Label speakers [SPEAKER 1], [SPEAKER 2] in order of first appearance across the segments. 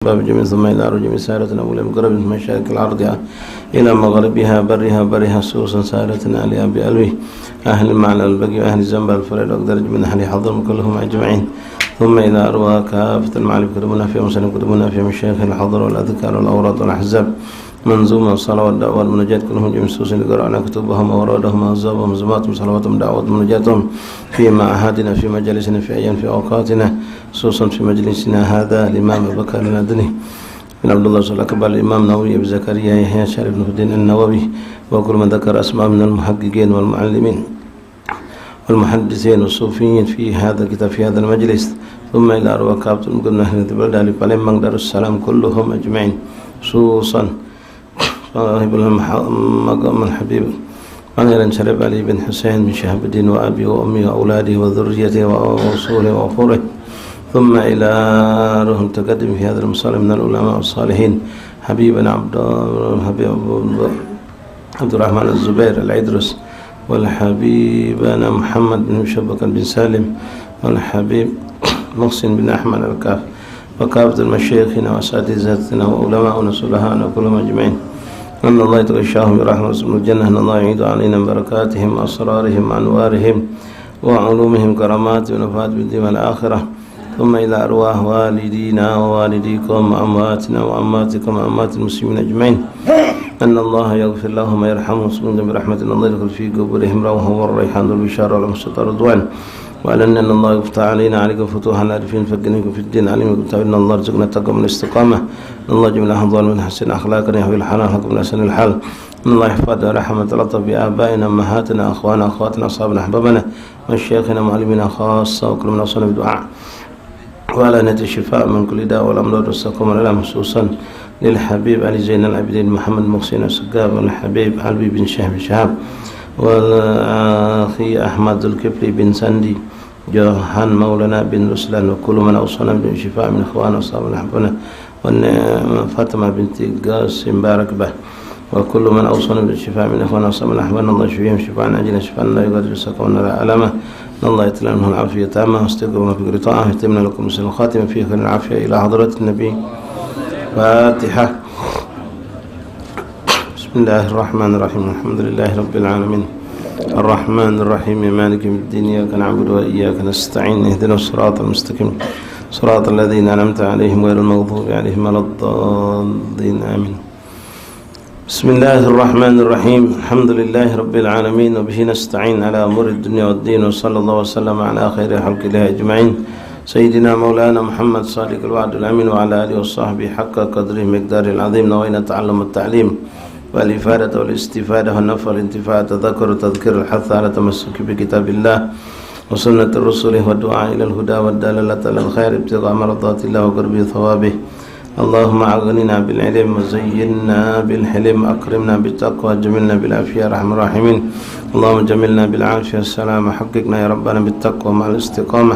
[SPEAKER 1] باب جميع ثم إلى رجم سارة أولى مقرب من مشارق الأرض إلى مغربها برها سوسا سارة عليها بألوه أهل المعنى البقي وأهل الزنب الفريد وأقدرج من أهل حضر كلهم أجمعين ثم إلى أرواح كافة المعارف كتبنا في مسلم كتبنا في مشايخ الحضر والأذكار والأوراد والأحزاب منظومة الصلاة والدعوة والمناجات كلهم جميع سوسا لقرأنا كتبهم أورادهم أعزابهم زماتهم صلواتهم دعوات مناجاتهم في معهدنا في مجالسنا في أيام في أوقاتنا خصوصا في مجلسنا هذا الإمام أبو بكر الندني بن عبد الله صلى الله عليه وسلم الإمام نووي أبو زكريا يحيى شريف بن الدين النووي وكل من ذكر أسماء من المحققين والمعلمين والمحدثين والصوفيين في هذا الكتاب في هذا المجلس ثم إلى أرواح كافة المقدمين أهل البلد أهل بالمنغ دار السلام كلهم أجمعين خصوصا صاحب المقام الحبيب أمير شريف علي بن حسين بن شهاب الدين وأبي وأمي وأولاده وذريته وأصوله وأخوره ثم إلى روح المتقدم في هذا المصالح من العلماء الصالحين حبيبنا عبد الرحمن الزبير العدرس والحبيبنا محمد بن شبكة بن سالم والحبيب محسن بن أحمد الكاف وكافة المشايخنا وأساتذتنا وعلماءنا صلحاءنا كلهم أجمعين أن الله يتغشاهم برحمة من الجنة أن الله يعيد علينا بركاتهم وأسرارهم وأنوارهم وعلومهم كرامات ونفات بالدين والآخرة ثم إلى أرواح والدينا ووالديكم وأمواتنا وأماتكم وأمات المسلمين أجمعين أن الله يغفر لهم ويرحمهم سبحانه برحمة الله يدخل في قبورهم روح والريحان والبشارة والمشتى والرضوان وأن الله يفتح علينا عليكم فتوحا العارفين فقنكم في الدين عليم إن الله رزقنا التقوى من الاستقامة أن الله جميل أحضر من حسن أخلاقنا يحوي الحلال حكم أحسن الحال أن الله يحفظ رحمة لطف بآبائنا أمهاتنا أخواننا أخواتنا أصحابنا أحبابنا وشيخنا معلمنا خاصة وكل من أوصانا بدعاء وعلى نية الشفاء من كل داء والأمراض والسقم والألم خصوصا للحبيب علي زين العابدين محمد محسن السقاف والحبيب علوي بن شهاب والأخي أحمد الكبري بن سندي جوهان مولانا بن رسلان وكل من أوصانا بالشفاء من إخوان أصحابنا أحبابنا وفاطمة بنت قاسم بارك به وكل من أوصانا بالشفاء من إخوان أصحابنا أحبابنا الله يشفيهم شفاء عاجلا شفاء لا يغادر سقما ولا ألما الله يتلى منه العافية تامة واستقبلنا في قرطاعه يتمنى لكم مسلم الخاتمة في خير العافية إلى حضرة النبي فاتحة بسم الله الرحمن الرحيم الحمد لله رب العالمين الرحمن الرحيم مالك يوم الدين إياك نعبد وإياك نستعين اهدنا الصراط المستقيم صراط الذين أنعمت عليهم غير المغضوب عليهم ولا الضالين آمين بسم الله الرحمن الرحيم الحمد لله رب العالمين وبه نستعين على أمور الدنيا والدين وصلى الله وسلم على خير خلق الله أجمعين سيدنا مولانا محمد صادق الوعد الأمين وعلى آله وصحبه حق قدره مقدار العظيم نوينا تعلم التعليم والإفادة والاستفادة والنفع والانتفاع التذكر وتذكير الحث على تمسك بكتاب الله وسنة الرسل والدعاء إلى الهدى والدلالة على الخير ابتغاء مرضات الله وقرب ثوابه اللهم أغننا بالعلم وزينا بالحلم أكرمنا بالتقوى جملنا بالعافية رحم الراحمين اللهم جملنا بالعافية السلام حققنا يا ربنا بالتقوى مع الاستقامة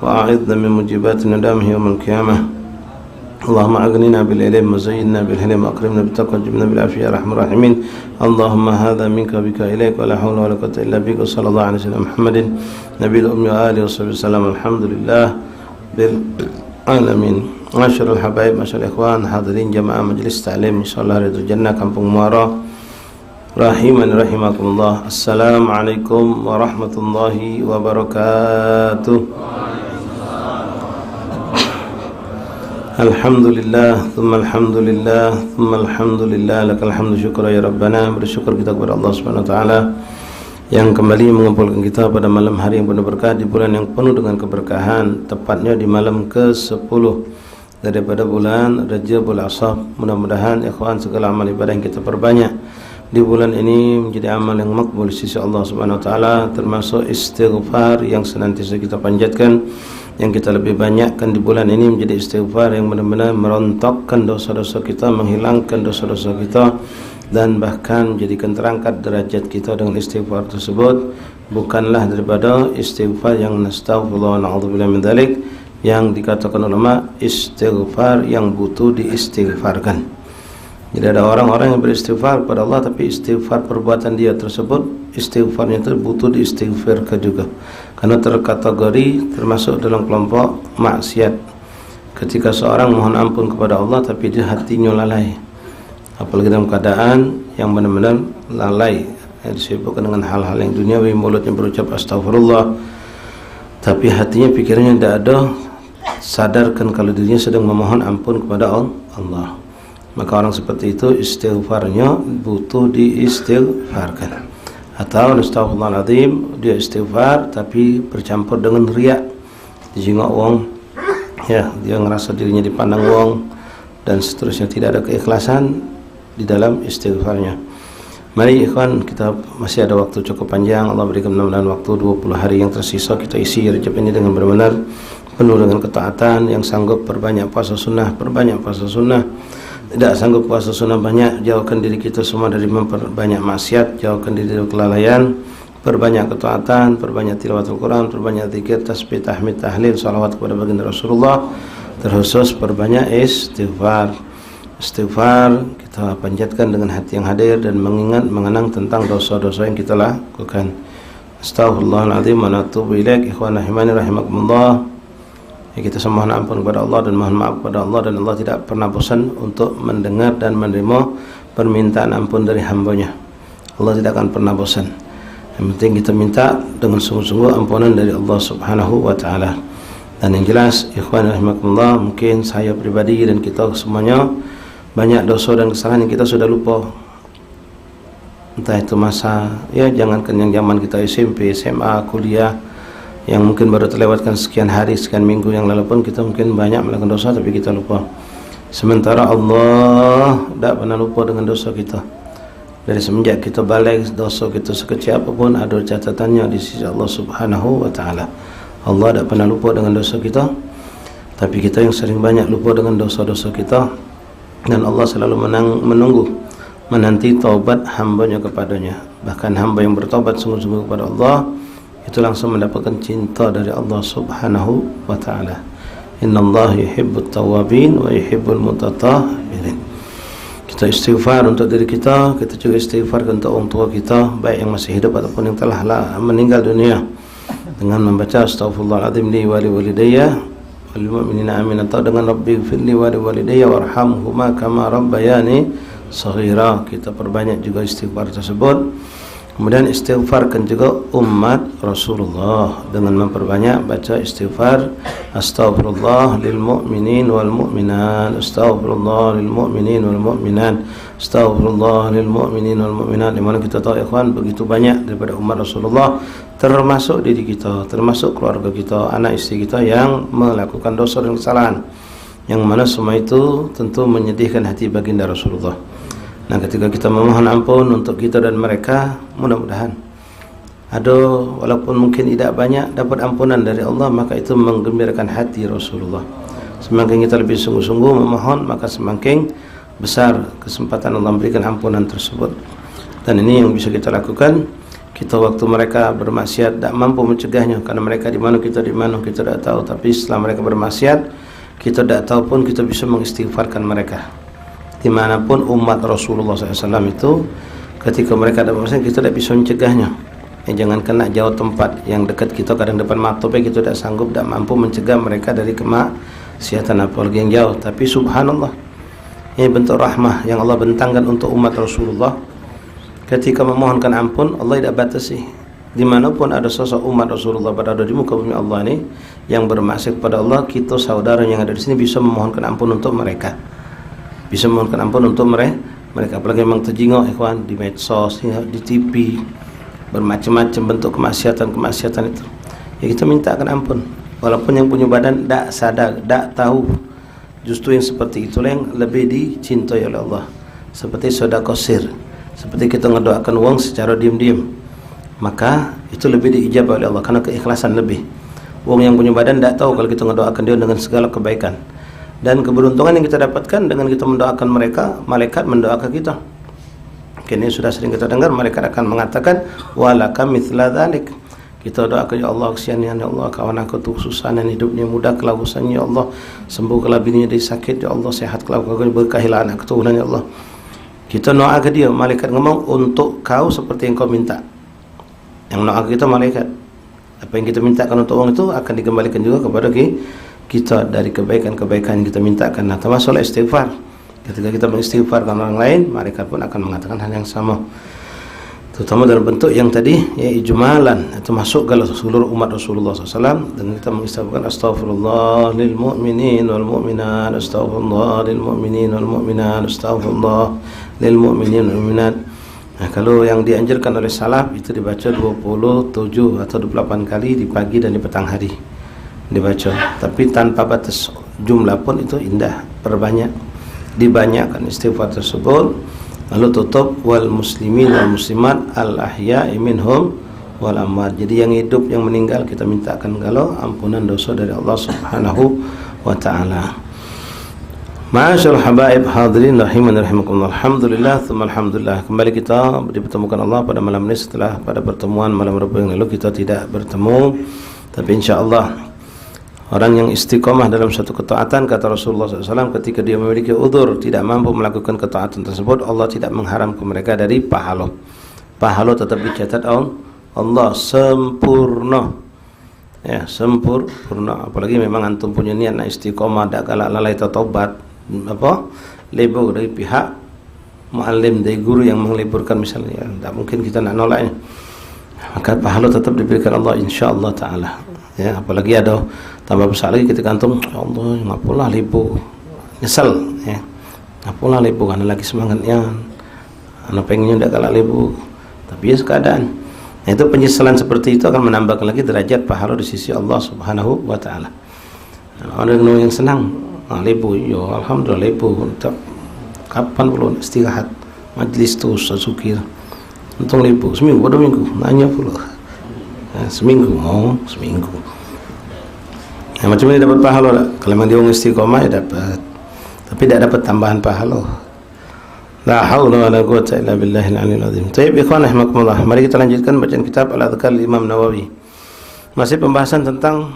[SPEAKER 1] وأعذنا من مجيبات ندامه يوم القيامة اللهم أغننا بالعلم وزينا بالحلم أكرمنا بالتقوى جملنا بالعافية رحم الراحمين اللهم هذا منك بك إليك ولا حول ولا قوة إلا بك وصلى الله على سيدنا محمد نبي الأمي وآله وصحبه وسلم الحمد لله بالعالمين معاشر الحبايب معاشر الإخوان حاضرين جماعة مجلس تعليم إن شاء الله رياض الجنة Kampung Muara rahimani rahimakumullah. Assalamualaikum warahmatullahi wabarakatuh. Alhamdulillah thumma alhamdulillah thumma alhamdulillah lakal hamdu syukra ya rabbana. Bersyukur kita kepada Allah Subhanahu wa taala yang kembali mengumpulkan kita pada malam hari yang penuh berkah di bulan yang penuh dengan keberkahan, tepatnya di malam ke-10 daripada bulan Rajabul Ashab. Mudah-mudahan ikhwan segala amal ibadah yang kita perbanyak di bulan ini menjadi amal yang makbul di sisi Allah Subhanahu wa taala, termasuk istighfar yang senantiasa kita panjatkan, yang kita lebih banyakkan di bulan ini menjadi istighfar yang benar-benar merontokkan dosa-dosa kita, menghilangkan dosa-dosa kita, dan bahkan menjadikan terangkat derajat kita dengan istighfar tersebut. Bukanlah daripada istighfar yang nastaghfirullah wa na'udzubillah min dzalik, yang dikatakan ulama istighfar yang butuh diistighfarkan. Jadi ada orang-orang yang beristighfar kepada Allah tapi istighfar perbuatan dia tersebut, istighfarnya itu butuh diistighfarkan juga, karena terkategori termasuk dalam kelompok maksiat. ketika seorang mohon ampun kepada Allah tapi dia hatinya lalai, apalagi dalam keadaan yang benar-benar lalai, disibukkan dengan hal-hal yang duniawi, mulutnya berucap astagfirullah tapi hatinya, pikirannya tidak ada sadarkan kalau dirinya sedang memohon ampun kepada Allah. Maka orang seperti itu istighfarnya butuh diistighfarkan. Atau astagfirullahaladzim, dia istighfar tapi bercampur dengan riak, dijengok wong, ya, dia ngerasa dirinya dipandang wong dan seterusnya, tidak ada keikhlasan di dalam istighfarnya. Mari ikhwan, kita masih ada waktu cukup panjang. Allah berikan mudah-mudahan waktu 20 hari yang tersisa kita isi Rajab ini dengan benar-benar penuh dengan ketaatan. Yang sanggup perbanyak puasa sunnah, perbanyak puasa sunnah. Tidak sanggup puasa sunnah banyak, jauhkan diri kita semua dari memperbanyak maksiat, jauhkan diri dari kelalaian, perbanyak ketaatan, perbanyak tilawatul Quran, perbanyak zikir, tasbih, tahmid, tahlil, salawat kepada baginda Rasulullah, terkhusus perbanyak istighfar. Istighfar kita panjatkan dengan hati yang hadir dan mengenang tentang dosa-dosa yang kita lakukan. Astaghfirullahaladzim wa natubu ilaik. Ikhwan rahimani rahimakumullah. Kita mohon ampun kepada Allah dan mohon maaf kepada Allah, dan Allah tidak pernah bosan untuk mendengar dan menerima permintaan ampun dari hambanya. Allah tidak akan pernah bosan. Yang penting kita minta dengan sungguh-sungguh ampunan dari Allah Subhanahu wa taala. Dan yang jelas ikhwan rahimakumullah, mungkin saya pribadi dan kita semuanya banyak dosa dan kesalahan yang kita sudah lupa. Entah itu masa, ya jangankan yang zaman kita SMP, SMA, kuliah, yang mungkin baru terlewatkan sekian hari, sekian minggu yang lalu pun kita mungkin banyak melakukan dosa tapi kita lupa. Sementara Allah tidak pernah lupa dengan dosa kita. Dari semenjak kita balik, dosa kita sekecil apapun ada catatannya di sisi Allah Subhanahu wa taala. Allah tidak pernah lupa dengan dosa kita, tapi kita yang sering banyak lupa dengan dosa-dosa kita. Dan Allah selalu menunggu, menanti taubat hambanya kepadanya. Bahkan hamba yang bertaubat sungguh-sungguh kepada Allah itu langsung mendapatkan cinta dari Allah Subhanahu wa taala. Innallaha yuhibbut tawwabin wa yuhibbul mutatahhirin. Kita istighfar untuk diri kita, kita juga istighfar untuk orang tua kita, baik yang masih hidup ataupun yang telah meninggal dunia, dengan membaca astaghfirullahaladzim li wa li walidayya wal mu'minina amin, atau dengan rabbighfirli wa li walidayya warhamhuma kama rabbayani shaghira. Kita perbanyak juga istighfar tersebut. Kemudian istighfarkan juga umat Rasulullah dengan memperbanyak baca istighfar astaghfirullah lil mu'minin wal mu'minat, astaghfirullah lil mu'minin wal mu'minat, astaghfirullah lil mu'minin wal mu'minat. Di mana kita tahu ikhwan, begitu banyak daripada umat Rasulullah, termasuk diri kita, termasuk keluarga kita, anak istri kita yang melakukan dosa dan kesalahan, yang mana semua itu tentu menyedihkan hati baginda Rasulullah. Nah, ketika kita memohon ampun untuk kita dan mereka, mudah-mudahan ada, walaupun mungkin tidak banyak, dapat ampunan dari Allah, maka itu menggembirakan hati Rasulullah. Semakin kita lebih sungguh-sungguh memohon, maka semakin besar kesempatan Allah memberikan ampunan tersebut. Dan ini yang bisa kita lakukan. Kita waktu mereka bermaksiat tidak mampu mencegahnya, karena mereka di mana kita di mana kita tidak tahu. Tapi setelah mereka bermaksiat, kita tidak tahu pun kita bisa mengistighfarkan mereka. Dimanapun umat Rasulullah SAW itu, ketika mereka ada masalah, kita tidak bisa mencegahnya. Jangan kena jauh tempat, yang dekat kita kadang depan mata, kita tidak sanggup, tidak mampu mencegah mereka dari kemaksiatan, apalagi yang jauh. Tapi subhanallah, ini bentuk rahmah yang Allah bentangkan untuk umat Rasulullah. Ketika memohonkan ampun, Allah tidak batasi. Dimanapun ada sosok umat Rasulullah berada di muka bumi Allah ini yang bermaksiat kepada Allah, kita saudara yang ada di sini bisa memohonkan ampun untuk mereka. Bisa memohonkan ampun untuk mereka, apalagi memang terjingok ikhwan di medsos, ya, di TV, bermacam-macam bentuk kemaksiatan itu. Ya kita mintakan ampun, walaupun yang punya badan tidak sadar, tidak tahu. Justru yang seperti itulah yang lebih dicintai oleh Allah. Seperti sedekah sir, seperti kita mendoakan uang secara diam-diam, maka itu lebih diijabah oleh Allah karena keikhlasan lebih. Uang yang punya badan tidak tahu kalau kita mendoakan dia dengan segala kebaikan. Dan keberuntungan yang kita dapatkan dengan kita mendoakan mereka, malaikat mendoakan kita. Kini sudah sering kita dengar, malaikat akan mengatakan walaka mithla dzalik. Kita doakan, ya Allah kesian ya Allah, kawan aku tuh susah dan hidupnya mudah kelausannya, ya Allah sembuhkanlah bininya dari sakit, ya Allah sehat kelakuannya, berkahilah anak keturunan, ya Allah. Kita doa ke dia, malaikat ngomong untuk kau seperti yang kau minta. Yang doa kita malaikat. Apa yang kita mintakan untuk uang itu akan dikembalikan juga kepada kita dari kebaikan-kebaikan yang kita mintakan. Nah, termasuk istighfar. Ketika kita mengistighfarkan orang lain, mereka pun akan mengatakan hal yang sama. Terutama dalam bentuk yang tadi, ya ijmalan, itu masuk ke seluruh umat Rasulullah SAW. Dan kita mengistighfarkan astaghfirullah lil mu'minin wal mu'minat, astaghfirullah lil mu'minin wal mu'minat, astaghfirullah lil mu'minin wal mu'minat. Nah, kalau yang dianjurkan oleh salaf itu dibaca 27 atau 28 kali di pagi dan di petang hari dibaca, tapi tanpa batas jumlah pun itu indah, perbanyak, dibanyakkan istighfar tersebut. Lalu tutup wal muslimin wal muslimat al ahya'i minhum wal amwat. Jadi yang hidup yang meninggal kita mintakan kalau ampunan dosa dari Allah Subhanahu wa taala. Ma'asyiral habaib hadirin rahimani rahimakumullah. Alhamdulillah tsumma alhamdulillah. Kembali kita dipertemukan Allah pada malam ini setelah pada pertemuan malam Rabu yang lalu kita tidak bertemu. Tapi insyaallah orang yang istiqomah dalam satu ketaatan, kata Rasulullah SAW, ketika dia memiliki udzur tidak mampu melakukan ketaatan tersebut, Allah tidak mengharamkan mereka dari pahala. Pahala tetap dicatat Allah sempurna. Ya, sempurna. Apalagi memang antum punya niat nak istiqomah, tak galak lalai taubat, libur dari pihak muallim, dari guru yang mengeliburkan misalnya, tak mungkin kita nak nolaknya. Maka pahala tetap diberikan Allah insyaallah taala. Ya, apalagi ada tambah besar lagi ketika antum, ya Allah, ngapalah libur, nyesal, ya, ngapalah libur, karena lagi semangatnya, anak pengennya tidak kalah libur, tapi ya keadaan. Nah, itu penyesalan seperti itu akan menambahkan lagi derajat pahala di sisi Allah Subhanahu wa taala. Orang yang senang, libur, ya alhamdulillah libur, kapan belum istirahat, majlis tu sasukir, untung libur, seminggu, 2 minggu, nanya pula. Seminggu, seminggu. Nah, macam ini dapat pahala tak? Kalau memang dia orang istiqomah ya dapat, tapi tidak dapat tambahan pahala. La haula wala quwwata illa billahil aliyil azim. Baik, ikhwan rahimakumullah. Mari kita lanjutkan bacaan kitab Al-Adhkar Imam Nawawi. Masih pembahasan tentang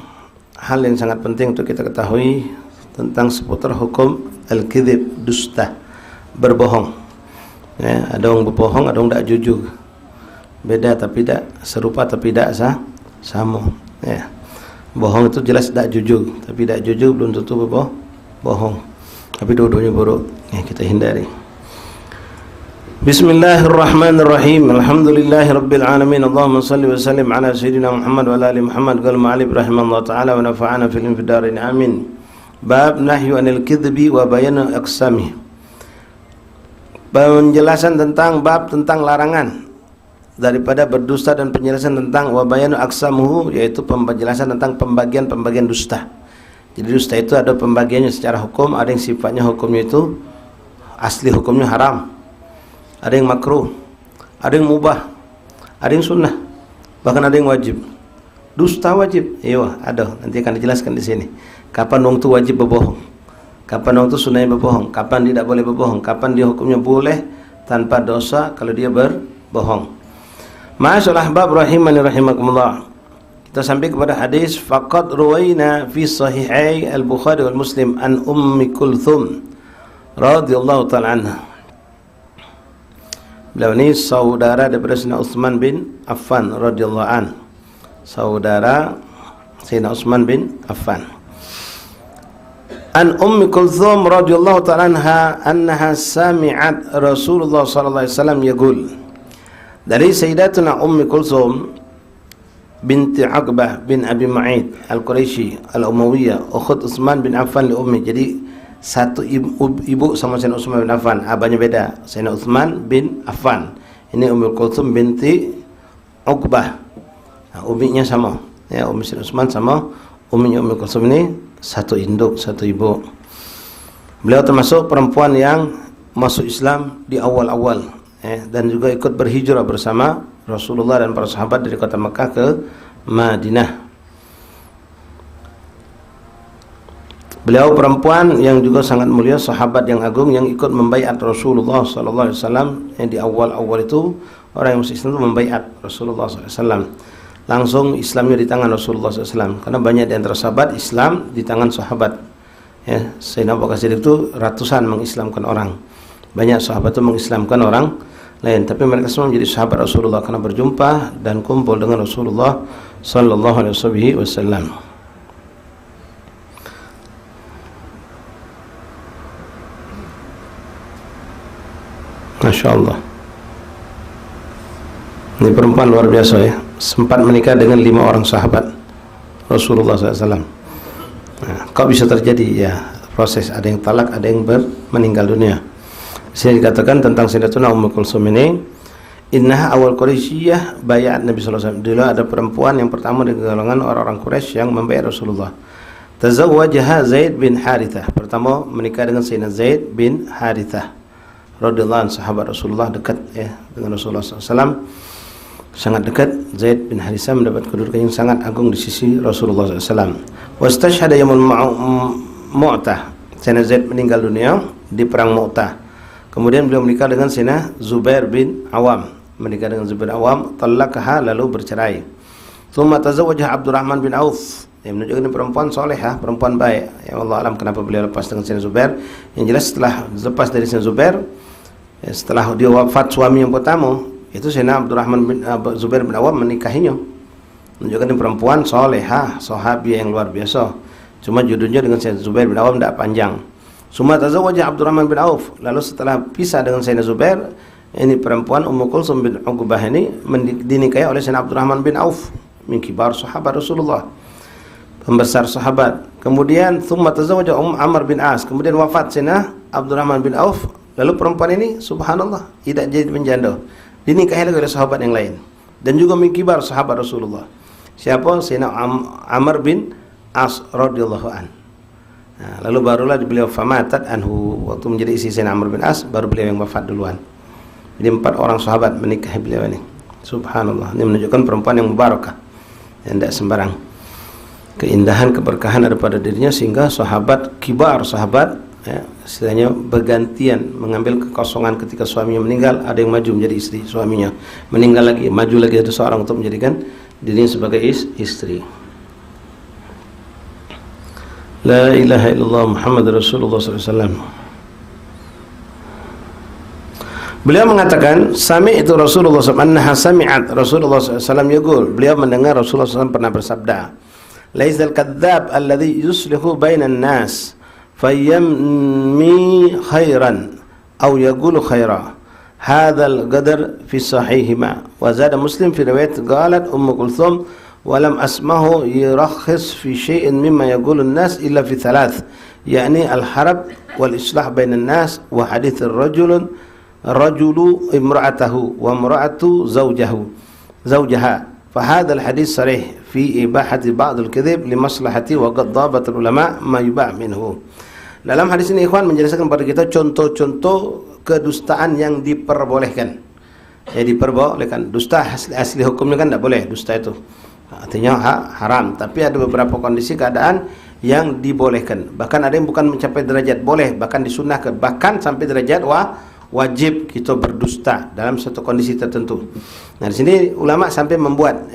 [SPEAKER 1] hal yang sangat penting untuk kita ketahui tentang seputar hukum al-kidhib, dusta, berbohong. Ya, ada orang berbohong, ada orang tak jujur. Beda tapi tak serupa, tapi tak sama. Ya. Bohong itu jelas tak jujur, tapi tak jujur belum tentu bohong. Tapi dua-duanya buruk. Ya, kita hindari. Bismillahirrahmanirrahim. Alhamdulillahirabbil alamin. Allahumma shalli wa sallim ala sayyidina Muhammad wa ala ali Muhammad. Qala ma'alib rahimallahu taala wa nafa'ana fil infidarain amin. Bab nahyu anil kidhbi wa bayan aqsami. Penjelasan tentang bab tentang larangan daripada berdusta dan penjelasan tentang wabayanu aksamuhu, yaitu penjelasan tentang pembagian-pembagian dusta. Jadi dusta itu ada pembagiannya secara hukum, ada yang sifatnya hukumnya itu asli hukumnya haram, ada yang makruh, ada yang mubah, ada yang sunnah, bahkan ada yang wajib. Dusta wajib, iya ada, nanti akan dijelaskan di sini. Kapan orang itu wajib berbohong, kapan orang itu sunnahnya berbohong, kapan tidak boleh berbohong, kapan dia hukumnya boleh tanpa dosa kalau dia berbohong. Ma'asyiral ahbab rahimani rahimakumullah. Kita sampai kepada hadis faqad ruwaina fi sahihai al-Bukhari wal Muslim an Ummi Kulthum radhiyallahu ta'ala anha. Beliau ini saudara daripada Sayyidina Utsman bin Affan radhiyallahu an. Saudara Sayyidina Utsman bin Affan. An Ummi Kulthum radhiyallahu ta'ala anha annaha sami'at Rasulullah sallallahu alaihi wasallam yaqul. Dari Sayyidatuna Ummi Kulthum binti Aqbah bin Abi Ma'id Al-Quraisy Al-Umayyah, ukhut Utsman bin Affan li Ummi. Jadi satu ibu sama Sayyidina Utsman bin Affan, abahnya beda. Sayyidina Utsman bin Affan. Ini Ummi Kulthum binti Uqbah. Nah, umminya sama. Ya, ummi Sayyidina Utsman sama umminya Ummi Kulthum, ini satu induk, satu ibu. Beliau termasuk perempuan yang masuk Islam di awal-awal. Dan juga ikut berhijrah bersama Rasulullah dan para sahabat dari kota Mekah ke Madinah. Beliau perempuan yang juga sangat mulia, sahabat yang agung yang ikut membaiat Rasulullah sallallahu alaihi wasallam. Yang di awal-awal itu orang yang masuk Islam itu membaiat Rasulullah sallallahu alaihi wasallam. Langsung Islamnya di tangan Rasulullah sallallahu alaihi wasallam, karena banyak di antara sahabat Islam di tangan sahabat. Ya, Sayyidina Abu Bakar Siddiq itu ratusan mengislamkan orang. Banyak sahabat itu mengislamkan orang lain, tapi mereka semua menjadi sahabat Rasulullah karena berjumpa dan kumpul dengan Rasulullah sallallahu alaihi wasallam. Masya Allah. Ini perempuan luar biasa ya, sempat menikah dengan 5 orang sahabat Rasulullah SAW. Nah, kok bisa terjadi ya proses, ada yang talak, ada yang meninggal dunia. Di sini dikatakan tentang Sayyidatuna Ummu Kulsum ini, innaha awal Quraisyiyah bayat Nabi SAW. Dulu ada perempuan yang pertama di golongan orang-orang Quraisy yang membayar Rasulullah. Tazawwajaha Zaid bin Harithah. Pertama menikah dengan Sayyidina Zaid bin Harithah radhiyallahu anhu, sahabat Rasulullah, dekat ya dengan Rasulullah SAW, sangat dekat. Zaid bin Harithah mendapat kedudukan yang sangat agung di sisi Rasulullah SAW. Wastashhada yaumul Mu'tah. Sayyidina Zaid meninggal dunia di perang Mu'tah. Kemudian beliau menikah dengan Sayyidina Zubair bin Awam. Menikah dengan Zubair bin Awam, talaqaha, lalu bercerai. Tsumma tazawwajaha Abdurrahman bin Auf. Yang menunjukkan ini perempuan solehah, perempuan baik. Ya Allah alam kenapa beliau lepas dengan Sayyidina Zubair. Yang jelas setelah lepas dari Sayyidina Zubair, ya, setelah dia wafat suami yang pertama, itu Sayyidina Abdurrahman bin Zubair bin Awam menikahinya. Menunjukkan ini perempuan solehah, sahabi yang luar biasa. Cuma jodohnya dengan Sayyidina Zubair bin Awam tidak panjang. Summa tazawwaja Abdurrahman bin Auf. Lalu setelah pisah dengan Sayyidina Zubair, ini perempuan Ummu Kulsum bin Uqbah ini dinikahi oleh Sayyidina Abdurrahman bin Auf, min kibar sahabat Rasulullah, pembesar sahabat. Kemudian thumma tazawwaja Amr bin As. Kemudian wafat Sayyidina Abdurrahman bin Auf. Lalu perempuan ini subhanallah tidak jadi penjanda, dinikahi lagi oleh sahabat yang lain dan juga min kibar sahabat Rasulullah. Siapa? Sayyidina Amr bin As radhiyallahu an. Nah, lalu barulah beliau famatat anhu, waktu menjadi istri Sayyidina Amr bin As, baru beliau yang wafat duluan. Jadi 4 orang sahabat menikahi beliau ini. Subhanallah. Ini menunjukkan perempuan yang mubarakah, yang tidak sembarang. Keindahan, keberkahan ada pada dirinya sehingga sahabat kibar, sahabat ya, istilahnya bergantian mengambil kekosongan ketika suaminya meninggal. Ada yang maju menjadi istri suaminya, meninggal lagi, maju lagi ada seorang untuk menjadikan dirinya sebagai istri. La ilaha illallah Muhammad Rasulullah SAW. Beliau mengatakan, sami'tu Rasulullah SAW, annaha sami'at Rasulullah SAW yaqul. Beliau mendengar Rasulullah SAW pernah bersabda, laisal kadzdzab alladhi yuslihu bainan nas fayyammi khairan aw yaqulu khaira. Hadzal qadar fi sahihima. Wa zada Muslim fi riwayat qalat Ummu Kulthum walam asmahu yurakhis fi syai'in mimma yaqulu an-nas illa fi thalath, yakni al-harab wal islah bainan nas wa hadits ar-rajulu imra'atahu wa imra'atu zawjaha. Fahadha al-hadits sarih fi ibahati ba'd al-kadhib li maslahati wa qad dhabat al-ulama ma yubah minhu. Dalam hadis ini ikhwan menjelaskan kepada kita contoh-contoh kedustaan yang diperbolehkan. Ya, diperbolehkan. Dusta asli hukumnya kan tidak boleh dusta itu. Artinya haram, tapi ada beberapa kondisi keadaan yang dibolehkan. Bahkan ada yang bukan mencapai derajat boleh, bahkan disunahkan, bahkan sampai derajat wajib kita berdusta dalam satu kondisi tertentu. Nah, di sini ulama sampai membuat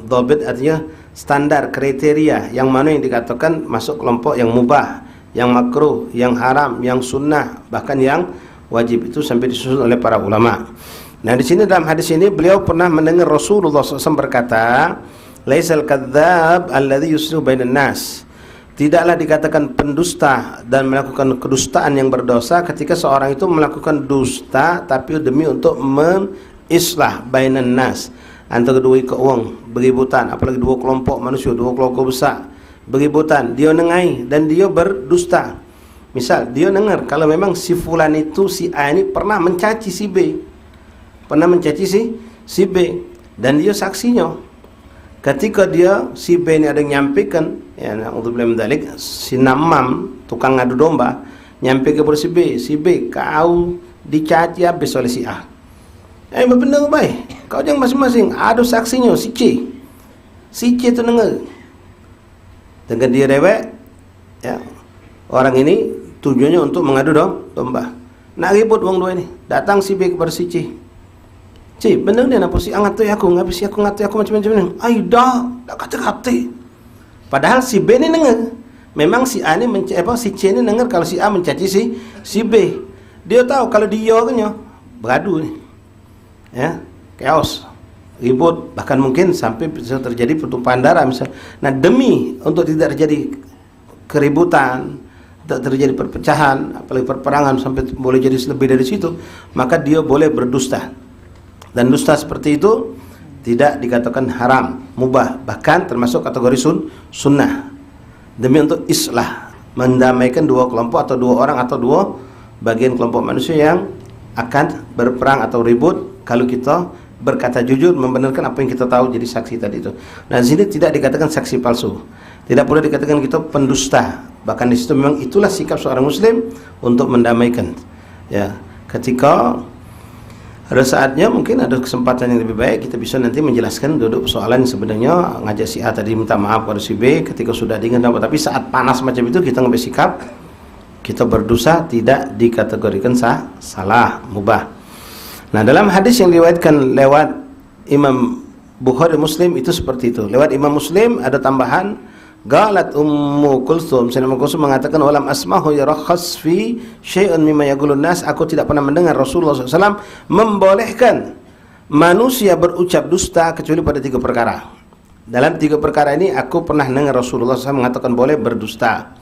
[SPEAKER 1] dhabit, artinya standar kriteria yang mana yang dikatakan masuk kelompok yang mubah, yang makruh, yang haram, yang sunnah, bahkan yang wajib, itu sampai disusun oleh para ulama. Nah, di sini dalam hadis ini beliau pernah mendengar Rasulullah SAW berkata, laisal kadzdzab alladzi yuslihu bainan nas. Tidaklah dikatakan pendusta dan melakukan kedustaan yang berdosa ketika seorang itu melakukan dusta tapi demi untuk menislah bainan nas, antara dua keuang beributan, apalagi dua kelompok manusia, dua kelompok besar beributan, dia nengai dan dia berdusta. Misal dia dengar kalau memang si fulan itu, si A ini pernah mencaci si B, pernah mencaci si B, dan dia saksinya. Ketika dia si B ini ada yang nyampaikan, ya na'udzubillah min dzalik, si namam, tukang ngadu domba, nyampe kepada si B, kau dicaci habis oleh si A. Benar baik, kau jangan masing-masing, ada saksinya si C itu dengar. Dengan dia rewek, ya, orang ini tujuannya untuk mengadu domba. Nak ribut wong dua ini, datang si B kepada si C. Benar dia napa si A ngatui aku, ngapa si aku ngatui aku macam-macam ni. Ai dah kata-kata. Padahal si B ni dengar. Memang si A ni si C ni dengar kalau si A mencaci si B. Dia tahu kalau dia orangnya beradu ni. Ya, chaos, ribut, bahkan mungkin sampai bisa terjadi pertumpahan darah misal. Nah, demi untuk tidak terjadi keributan, tak terjadi perpecahan, apalagi perperangan sampai boleh jadi lebih dari situ, maka dia boleh berdusta. Dan dusta seperti itu tidak dikatakan haram, mubah, bahkan termasuk kategori sunnah. Demi untuk islah, mendamaikan dua kelompok atau dua orang atau dua bagian kelompok manusia yang akan berperang atau ribut. Kalau kita berkata jujur, membenarkan apa yang kita tahu, jadi saksi tadi itu. Nah, di sini tidak dikatakan saksi palsu, tidak pula dikatakan kita pendusta. Bahkan di situ memang itulah sikap seorang muslim untuk mendamaikan. Ya, ketika ada saatnya mungkin ada kesempatan yang lebih baik, kita bisa nanti menjelaskan duduk persoalan sebenarnya ngajak si A tadi minta maaf pada si B ketika sudah dingin apa, tapi saat panas macam itu kita ngambil sikap, kita berdosa, tidak dikategorikan salah, mubah. Nah, dalam hadis yang diriwayatkan lewat Imam Bukhari Muslim itu seperti itu. Lewat Imam Muslim ada tambahan, Galat Ummu Kulthum, Ummu Kulthum mengatakan, walam asmahu yarakhas fi syai'un mimma yaqulun nas, aku tidak pernah mendengar Rasulullah SAW membolehkan manusia berucap dusta kecuali pada 3 perkara. Dalam 3 perkara ini aku pernah dengar Rasulullah SAW mengatakan boleh berdusta.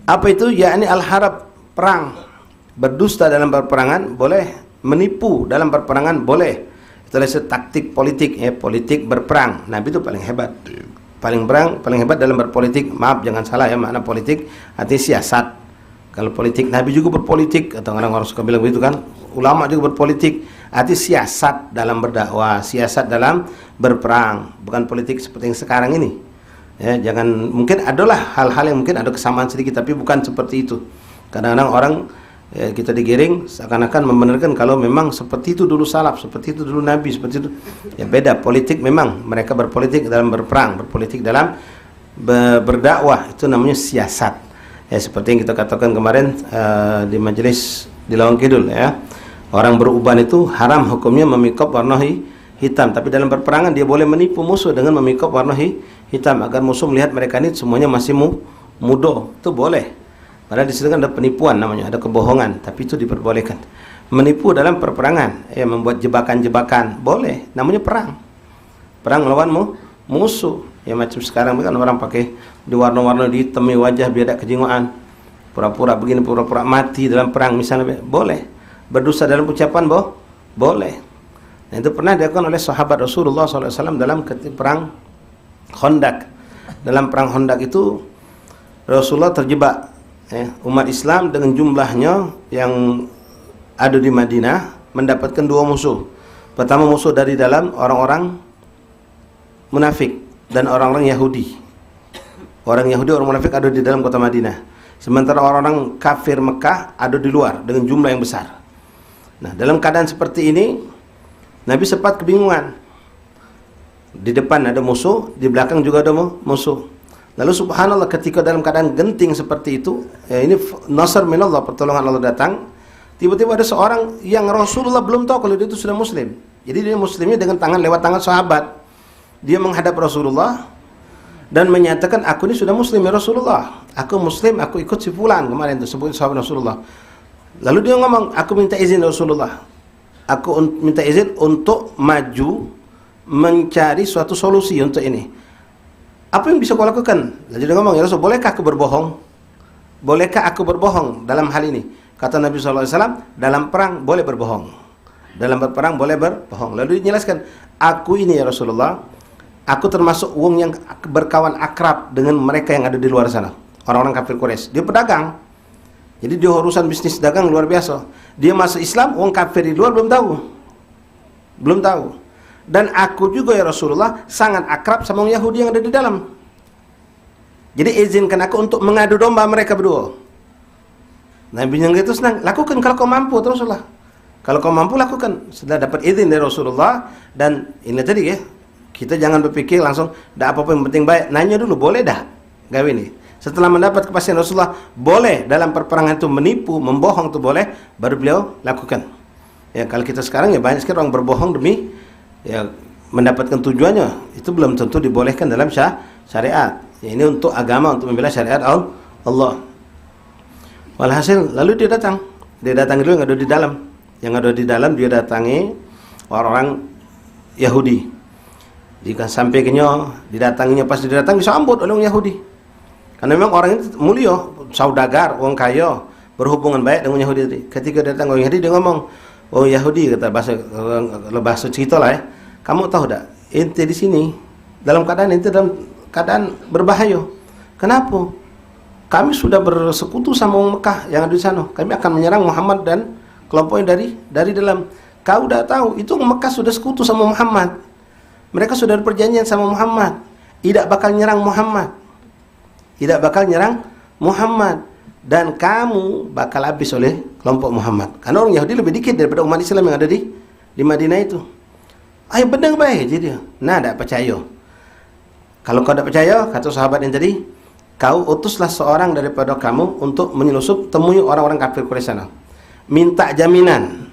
[SPEAKER 1] Apa itu? Yakni al-harab, perang. Berdusta dalam perperangan boleh, menipu dalam perperangan boleh. Itu adalah taktik politik, politik berperang. Nabi itu paling hebat. Paling hebat dalam berpolitik. Maaf, jangan salah ya, makna politik artinya siasat. Kalau politik, Nabi juga berpolitik, atau orang suka bilang begitu kan, ulama juga berpolitik, arti siasat dalam berdakwah, siasat dalam berperang, bukan politik seperti yang sekarang ini. Ya, jangan, mungkin adalah hal-hal yang mungkin ada kesamaan sedikit, tapi bukan seperti itu. Kadang-kadang orang kita digiring seakan-akan membenarkan kalau memang seperti itu dulu salaf, seperti itu dulu Nabi, seperti itu. Ya beda, politik memang mereka berpolitik dalam berperang, berpolitik dalam berdakwah, itu namanya siasat. Ya seperti yang kita katakan kemarin di majelis di Lawang Kidul ya. Orang beruban itu haram hukumnya memikop warna hitam, tapi dalam berperangan dia boleh menipu musuh dengan memikop warna hitam agar musuh melihat mereka ini semuanya masih muda. Itu boleh. Padahal di situ kan ada penipuan namanya, ada kebohongan, tapi itu diperbolehkan. Menipu dalam perperangan, membuat jebakan-jebakan, boleh, namanya perang. Perang melawan musuh. Ya macam sekarang kan orang pakai diwarna-warna, dihitami wajah biar ada kejingoan. Pura-pura begini, pura-pura mati dalam perang misalnya, boleh. Berdusta dalam ucapan, boleh. Nah, itu pernah dilakukan oleh sahabat Rasulullah SAW dalam perang Khandaq. Dalam perang Khandaq itu Rasulullah terjebak. Umat Islam dengan jumlahnya yang ada di Madinah mendapatkan 2 musuh. Pertama musuh dari dalam orang-orang munafik dan orang-orang Yahudi. Orang Yahudi, orang munafik ada di dalam kota Madinah. Sementara orang-orang kafir Mekah ada di luar dengan jumlah yang besar. Nah, dalam keadaan seperti ini Nabi sempat kebingungan. Di depan ada musuh, di belakang juga ada musuh. Lalu subhanallah ketika dalam keadaan genting seperti itu, ini nasr minallah, pertolongan Allah datang. Tiba-tiba ada seorang yang Rasulullah belum tahu kalau dia itu sudah muslim. Jadi dia muslimnya dengan lewat tangan sahabat. Dia menghadap Rasulullah dan menyatakan, aku ini sudah muslim ya Rasulullah. Aku muslim, aku ikut si fulan kemarin itu sebut sahabat Rasulullah. Lalu dia ngomong, aku minta izin Rasulullah. Aku minta izin untuk maju mencari suatu solusi untuk ini. Apa yang bisa kau lakukan? Lalu dia ngomong, ya Rasul, bolehkah aku berbohong? Bolehkah aku berbohong dalam hal ini? Kata Nabi SAW, dalam perang boleh berbohong, dalam berperang boleh berbohong. Lalu dijelaskan, aku ini ya Rasulullah, aku termasuk wong yang berkawan akrab dengan mereka yang ada di luar sana, orang-orang kafir Quraisy. Dia pedagang, jadi dia urusan bisnis dagang luar biasa. Dia masuk Islam, wong kafir di luar belum tahu. Dan aku juga ya Rasulullah sangat akrab sama orang Yahudi yang ada di dalam. Jadi izinkan aku untuk mengadu domba mereka berdua. Nabi yang itu senang, lakukan kalau kau mampu Rasulullah. Kalau kau mampu lakukan. Sudah dapat izin dari Rasulullah. Dan ini tadi ya, kita jangan berpikir langsung dah apa-apa yang penting baik. Nanya dulu, boleh dah gawe ini. Setelah mendapat kepastian Rasulullah, boleh dalam perperangan itu menipu, membohong itu boleh, baru beliau lakukan. Ya kalau kita sekarang ya banyak sekali orang berbohong demi ya mendapatkan tujuannya, itu belum tentu dibolehkan dalam syariat. Ya, ini untuk agama, untuk membela syariat Allah. Walhasil lalu dia datang dulu yang ada di dalam. Yang ada di dalam dia datangi orang-orang Yahudi. Jika sampainya didatanginya, pas didatangi disambut oleh orang Yahudi. Karena memang orang itu mulia, saudagar, orang kaya, berhubungan baik dengan Yahudi tadi. Ketika datang orang Yahudi, dia ngomong, oh Yahudi, kata bahasa cerita lah ya, kamu tahu tak, ente di sini dalam keadaan berbahaya. Kenapa? Kami sudah bersekutu sama orang Mekah yang ada di sana. Kami akan menyerang Muhammad dan kelompoknya dari dalam. Kau dah tahu, itu Mekah sudah sekutu sama Muhammad. Mereka sudah berperjanjian sama Muhammad. Tidak bakal nyerang Muhammad. Tidak bakal nyerang Muhammad. Dan kamu bakal habis oleh kelompok Muhammad. Karena orang Yahudi lebih dikit daripada umat Islam yang ada di Madinah itu. Ayo benar baik jadi dia. Nah, tak percaya. Kalau kau tak percaya, kata sahabat yang tadi, kau utuslah seorang daripada kamu untuk menyelusup, temui orang-orang kafir Quraisy sana. Minta jaminan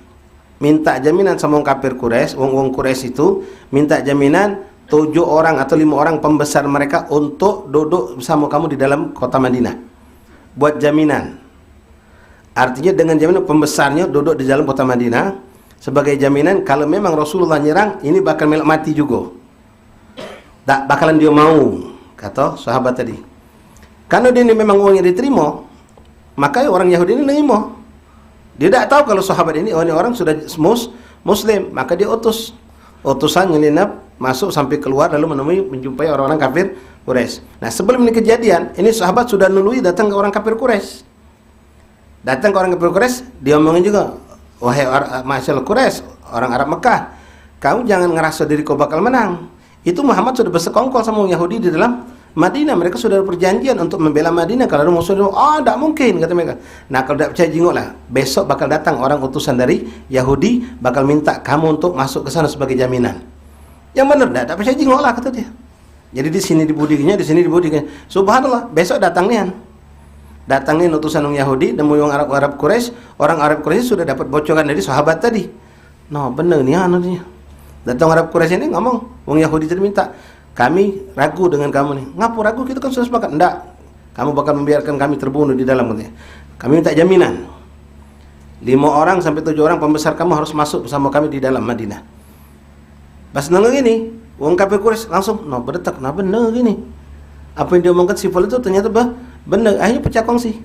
[SPEAKER 1] sama orang kafir Quraisy, orang Quraisy itu minta jaminan 7 orang atau 5 orang pembesar mereka untuk duduk bersama kamu di dalam kota Madinah. Buat jaminan. Artinya dengan jaminan pembesarnya duduk di dalam kota Madinah sebagai jaminan kalau memang Rasulullah nyerang, ini bakal melak mati juga. Tak bakalan dia mau, kata sahabat tadi. Karena dia ini memang uangnya diterima, maka orang Yahudi ini nerima. Dia tak tahu kalau sahabat ini orang sudah Muslim, maka dia utusan nyelinap masuk sampai keluar lalu menjumpai orang-orang kafir Quraisy. Nah, sebelum ini kejadian, ini sahabat sudah nului datang ke orang kafir Quraisy. Datang ke orang kafir Quraisy, dia omongin juga, wahai masyarakat Quraisy, orang Arab Mekah, kamu jangan ngerasa diri kau bakal menang. Itu Muhammad sudah bersekongkol sama orang Yahudi di dalam Madinah. Mereka sudah berperjanjian untuk membela Madinah. Kalau ada musuh, tak mungkin, kata mereka. Nah, kalau tak percaya, jingoklah. Besok bakal datang orang utusan dari Yahudi, bakal minta kamu untuk masuk ke sana sebagai jaminan. Yang benar, tak percaya, jingoklah, kata dia. Jadi di sini dibudikannya, di sini dibudikannya. Subhanallah, besok datangnya utusan orang Yahudi dan orang Arab Quraisy. Orang Arab Quraisy sudah dapat bocoran dari sahabat tadi. No, benar nih anunya. Datang Arab Quraisy ini ngomong, orang Yahudi tadi minta, kami ragu dengan kamu nih. Ngapu ragu? Kita kan sudah sepakat. Enggak, kamu bakal membiarkan kami terbunuh di dalam, katanya. Kami minta jaminan 5 orang sampai 7 orang pembesar kamu harus masuk bersama kami di dalam Madinah. Pas nengok ini, orang kafir Quraisy langsung, no berdetak, nah bener gini. Apa yang dia omongkan si Paul itu ternyata benar. Akhirnya pecah kongsi.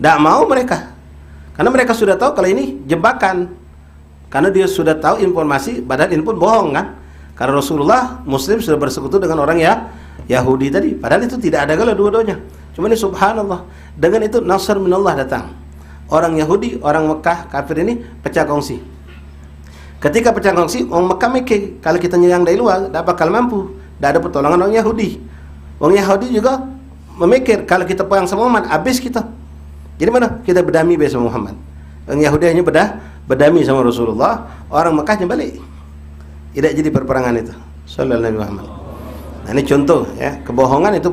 [SPEAKER 1] Tak mau mereka, karena mereka sudah tahu kalau ini jebakan. Karena dia sudah tahu informasi, padahal ini pun bohong kan. Karena Rasulullah Muslim sudah bersekutu dengan orang Yahudi tadi. Padahal itu tidak ada galau dua-duanya. Cuma ini subhanallah, dengan itu nasr minallah datang. Orang Yahudi, orang Mekah kafir ini pecah kongsi. Ketika pecah kongsi, orang Mekah mikir, kalau kita nyerang dari luar, tak bakal mampu. Tak ada pertolongan orang Yahudi. Orang Yahudi juga memikir, kalau kita perang sama Muhammad, habis kita. Jadi mana? Kita berdamai bersama Muhammad. Orang Yahudi hanya berdamai sama Rasulullah. Orang Mekahnya balik. Tidak jadi perperangan itu. Sallallahu alaihi wasallam. Nah, ini contoh ya, kebohongan itu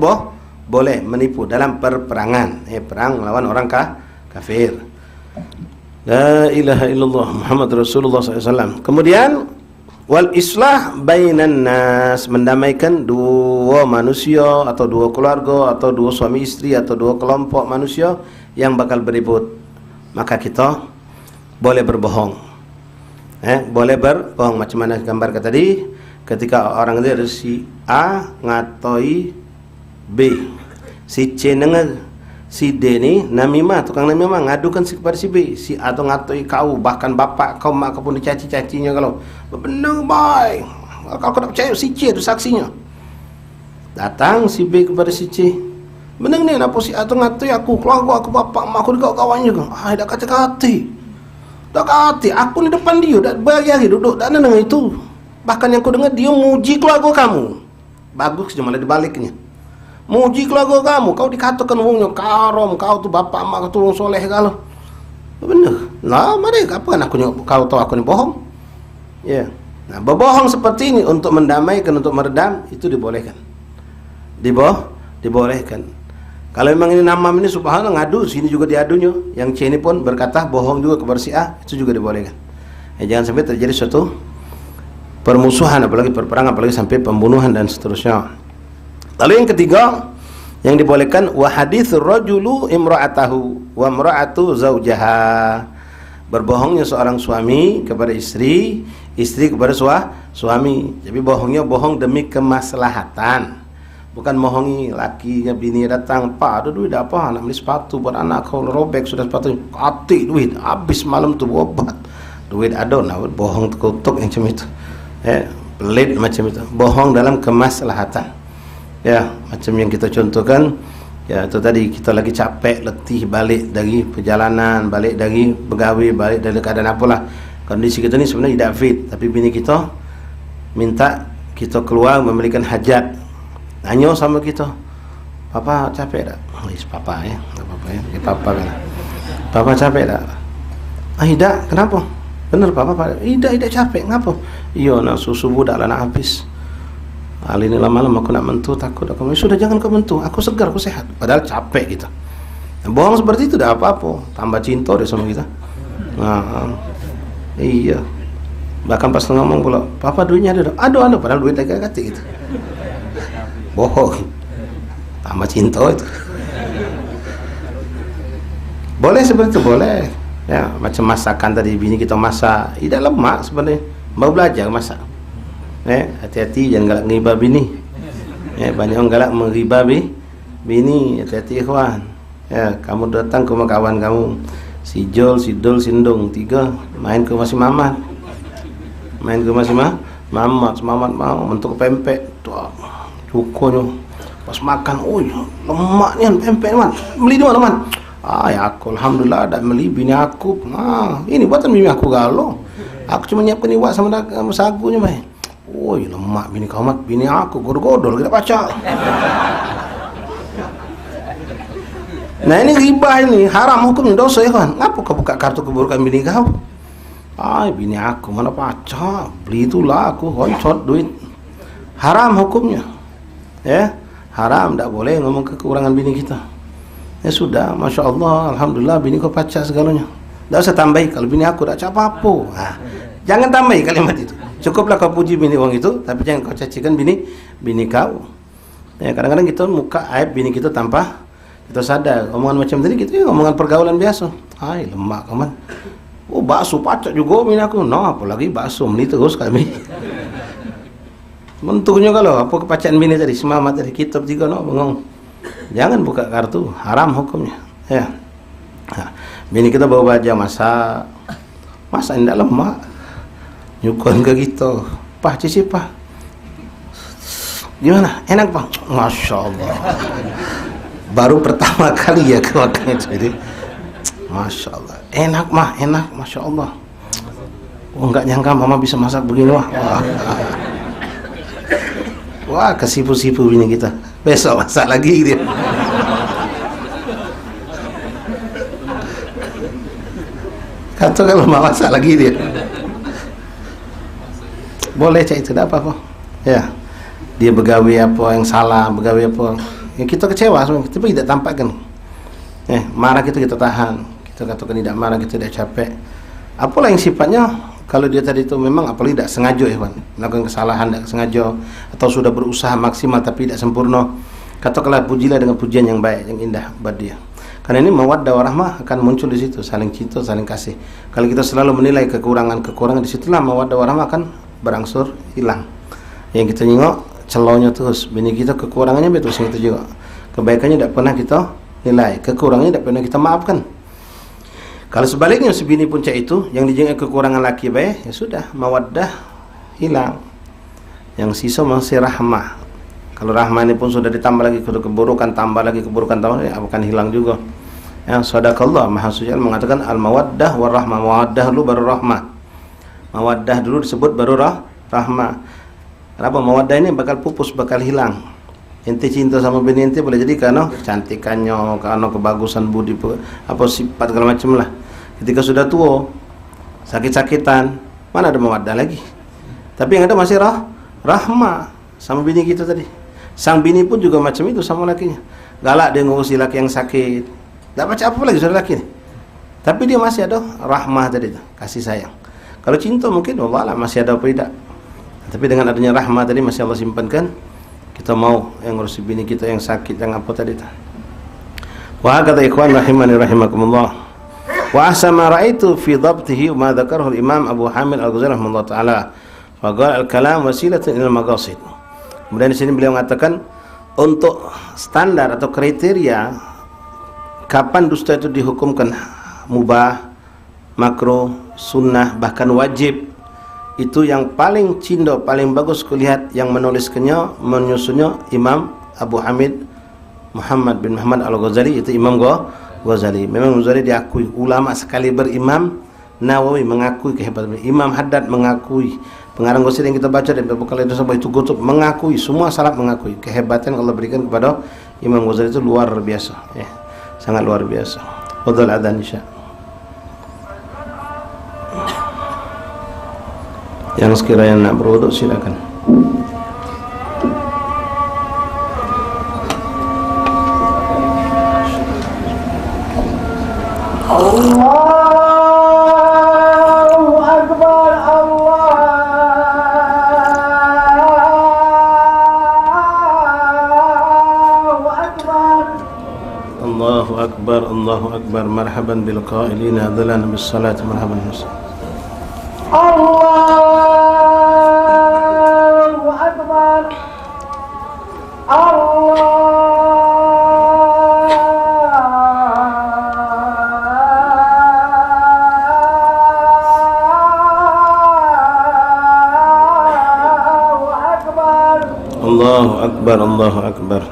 [SPEAKER 1] boleh menipu dalam perperangan. Perang melawan orang kafir. La ilaha illallah Muhammad Rasulullah SAW. Kemudian wal islah bainan nas, mendamaikan 2 manusia atau 2 keluarga atau 2 suami istri atau 2 kelompok manusia yang bakal beribut. Maka kita boleh berbohong. Boleh berbohong. Macam mana gambar tadi, ketika orang itu si A ngatoi B, si C dengar, si D ni namimah, tukang namimah, ngadukan kepada si B, si A tu ngatoi kau, bahkan bapak kau, mak kau pun dicaci-cacinya. Kalau benar baik, kau tak percaya, si C itu saksinya. Datang si B kepada si C, benar ni kenapa si A tu ngatoi aku, keluarga aku, bapak mak aku, kawan juga. Dah kata-kata, tak hati, aku di depan dia, tak bagi duduk, tak dengar itu. Bahkan yang aku dengar, dia muji keluarga kamu. Bagus, cuma malah dibaliknya. Muji keluarga kamu, kau dikatakan wongnya karom, kau tu bapak mak tu wong soleh kalau. Benar. Nah, mari apa kan kau tahu aku ni bohong? Ya. Nah, berbohong seperti ini untuk mendamaikan, untuk meredam, itu dibolehkan. Dibolehkan. Kalau memang ini namam ini subhanallah ngadu, sini juga diadunya. Yang C ini pun berkata bohong juga kepada si A, itu juga dibolehkan. Jangan sampai terjadi suatu permusuhan, apalagi perperangan, apalagi sampai pembunuhan dan seterusnya. Lalu yang ketiga yang dibolehkan, wa haditsur rajulu imra'atahu wa imra'atu zaujaha. Berbohongnya seorang suami kepada istri, istri kepada suami. Jadi bohongnya bohong demi kemaslahatan, Bukan mohongi laki bini datang, "Pak, ada duit apa? Nak beli sepatu buat anak kau, robek sudah sepatu." Kati duit, habis malam tu berobat. Duit ada, nak bohong terkutuk yang macam itu. Pelit macam itu. Bohong dalam kemaslahatan. Ya, macam yang kita contohkan. Ya, itu tadi kita lagi capek, letih balik dari perjalanan, balik dari begawi, balik dari keadaan apalah. Kondisi kita ni sebenarnya tidak fit, tapi bini kita minta kita keluar memberikan hajat. Nanya sama kita, "Papa capek tak?" Papa ya, tak apa-apa ya. Papa kan. "Papa capek tak?" "Tidak, kenapa?" "Benar Papa, tidak capek, kenapa?" "Iya, nak susu budak lah nak habis. Hari ni lama-lama aku nak mentu, takut aku." "Sudah jangan kau mentu, aku segar, aku sehat." Padahal capek kita. Bohong seperti itu dah apa-apa, tambah cinta dia sama kita. Iya. Bahkan pas ngomong pula, "Papa duitnya ada?" Ada, padahal duit lagi kata gitu. Bohong, tambah cinta itu. Boleh seperti itu, boleh. Ya, macam masakan tadi, bini kita masak, tidak lemak sebenarnya, mau belajar masak. Hati-hati jangan galak ngibah bini. Banyak orang galak menghibah bini. Hati-hati ikhwan. Kamu datang ke rumah kawan kamu, si Jol, si Dol, si Ndung, 3 main ke masih Mamat. Mamat mau mentuk pempek tuh, cukunya pas makan, lemak ni pempek man, beli di mana man? Ya aku alhamdulillah ada beli bini aku. Ini buatan bini aku galau. Aku cuma nyiapkan iwak sama sagunya bae. Lemak bini kau mat, bini aku godol-godol kita baca. Nah ini ghibah ini, haram hukumnya, dosa ya kan? Ngapa kau buka kartu keburukan bini kau? Bini aku mana pacar, beli itulah aku koncot duit. Haram hukumnya. Ya, haram, tak boleh ngomong kekurangan bini kita. Ya sudah, Masya Allah, alhamdulillah bini kau pacar segalanya. Tak usah tambahi, kalau bini aku tak apa-apa. Jangan tambahi kalimat itu. Cukuplah kau puji bini orang itu, tapi jangan kau cacikan bini kau. Ya, kadang-kadang kita muka aib bini kita tanpa kita sadar. Omongan macam tadi kita omongan pergaulan biasa. Lemak kaman. Bakso pacak juga bini aku. Apalagi bakso beli terus kami. Bentuknya kalau apa kepacaan bini tadi, semangat tadi kitab juga bengong. Jangan buka kartu, haram hukumnya. Ya. Bini kita bawa baja masak tidak lemak. Nyukon ke kita, "Pah, cicip pah. Gimana? Enak Pak?" Masya Allah. Baru pertama kali ya ke makan itu. Jadi, Masya Allah. Enak mah, enak, Masya Allah. Enggak nyangka mama bisa masak begini wah. Wah, kesipu-sipu bini kita. Besok masak lagi dia. Kata kalau mau masak lagi dia. Boleh cak itu, tidak apa-apa. Ya, dia begawi apa yang salah, begawi apa yang kita kecewa, tapi tidak tampakkan. Marah kita tahan. Kita katakan tidak marah, kita tidak capek. Apalah yang sifatnya, kalau dia tadi itu memang apalagi tidak sengaja melakukan kesalahan, tidak sengaja, atau sudah berusaha maksimal tapi tidak sempurna, katakanlah pujilah dengan pujian yang baik, yang indah buat dia. Karena ini mawaddah warahmah akan muncul di situ, saling cinta, saling kasih. Kalau kita selalu menilai kekurangan di situlah mawaddah warahmah akan berangsur hilang. Yang kita tengok celahnya terus, bini kita kekurangannya betul itu juga, kebaikannya tidak pernah kita nilai, kekurangannya tidak pernah kita maafkan. Kalau sebaliknya sebini puncak itu yang dijengkel kekurangan laki baik, ya sudah mawaddah hilang, yang sisa masih rahmah. Kalau rahmah ini pun sudah ditambah lagi keburukan, tambah lagi keburukan, tambah ya akan hilang juga. Yang sadaqallah Maha Suci mengatakan al mawaddah war rahmah. Mawaddah dulu baru rahmah. Mawaddah dulu disebut baru rahmah. Kenapa? Mawaddah ini bakal pupus, bakal hilang. Ente cinta sama bini ente boleh jadi karena kecantikannya, karena kebagusan budi, apa sifat segala macam lah. Ketika sudah tua, sakit-sakitan, mana ada mawaddah lagi. Tapi yang ada masih rahmah sama bini kita tadi. Sang bini pun juga macam itu sama lakinya. Galak dia ngurusi laki yang sakit, tak baca apa lagi sudah laki ni. Tapi dia masih ada rahmah tadi tu, kasih sayang. Kalau cinta mungkin Allah lah masih ada apa tidak. Tapi dengan adanya rahmah tadi masih Allah simpankan. Kita mau yang ngurusi bini kita yang sakit, yang apa tadi tu. Wa hakadha ikhwan rahimani rahimakumullah. Wa ahsama ra'aitu fi dhabtihi ma dzakarahu al-Imam Abu Hamid Al-Ghazali rahimahullah taala. Fa qala al-kalam wasilatun ila al-maqasid. Kemudian di sini beliau mengatakan untuk standar atau kriteria kapan dusta itu dihukumkan mubah, makruh, sunnah, bahkan wajib, itu yang paling cindo, paling bagus kulihat yang menuliskannya, menyusunnya Imam Abu Hamid Muhammad bin Muhammad Al-Ghazali, itu Imam Ghazali. Memang Ghazali diakui ulama sekali berimam. Nawawi mengakui kehebatan, Imam Haddad mengakui, pengarang Ghazali yang kita baca dari beberapa kali itu kutub mengakui, semua salaf mengakui kehebatan yang Allah berikan kepada Imam Ghazali itu luar biasa, ya, sangat luar biasa. Fadhal adzan insya. Yang sekiranya nak berwuduk silakan. Allahu Akbar, marhaban bil qailina adlan bis salati marhaban bis. Allahu Akbar. Allahu Akbar, Allahu Akbar.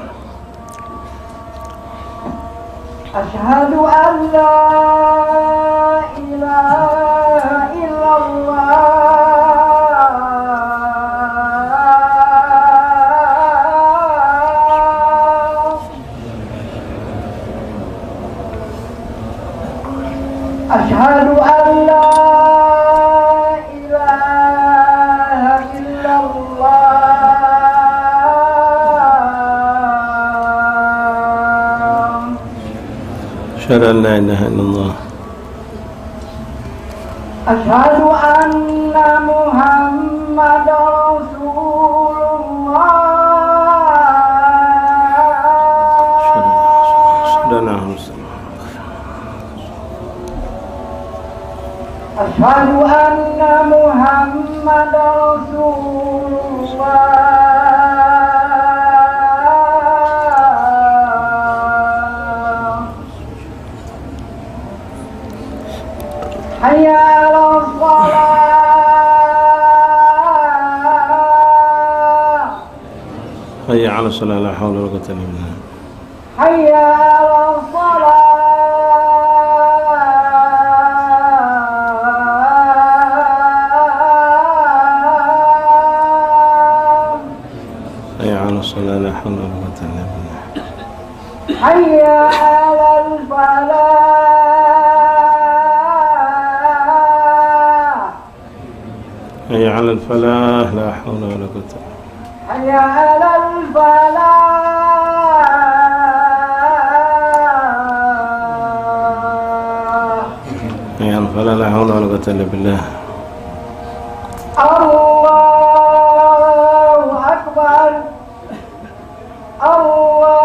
[SPEAKER 2] Asyhadu an la ilaha illallah. Asyhadu an la ilaha illallah.
[SPEAKER 1] Asyhadu an la ilaha illallah.
[SPEAKER 2] Asyhadu anna Muhammadar Rasulullah. Asyhadu anna Muhammadar Rasulullah. Hayya 'alas shalah.
[SPEAKER 1] Hayya 'alas shalah, la haula wa la quwwata illa billah.
[SPEAKER 2] Hayya 'alas shalah.
[SPEAKER 1] Hayya 'alas shalah, la haula wa la quwwata illa billah.
[SPEAKER 2] Hayya 'alal falah.
[SPEAKER 1] Hayya 'alal falah, la haula wa la quwwata.
[SPEAKER 2] Hayya 'alal falah.
[SPEAKER 1] Hayya 'alal falah, la haula wa la quwwata illa billah.
[SPEAKER 2] Allahu Akbar. Allahu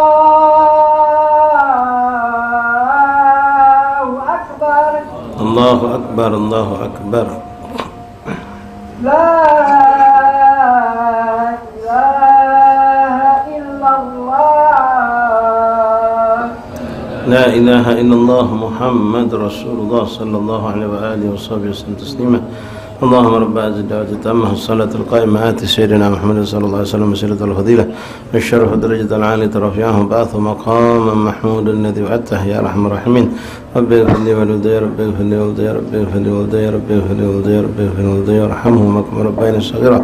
[SPEAKER 2] Akbar.
[SPEAKER 1] Allahu Akbar, Allahu Akbar.
[SPEAKER 2] La ilaha illallah.
[SPEAKER 1] La ilaha illallah Muhammad Rasulullah sallallahu alaihi wa alihi wa sahbihi wasallam taslima. اللهم رب هذه الدعوة التامة والصلاة القائمة آت سيدنا محمد صلى الله عليه وسلم وسيلة الفضيلة والشرف والدرجة العالية رفيعه وبعثه مقاما محمودا الذي وعدته يا أرحم الراحمين. رب اغفر لي ولوالدي، رب اغفر لي ولوالدي، رب اغفر لي ولوالدي، رب اغفر لي ولوالدي، رب اغفر لي ولوالدي وارحمهما كما ربياني صغيرا.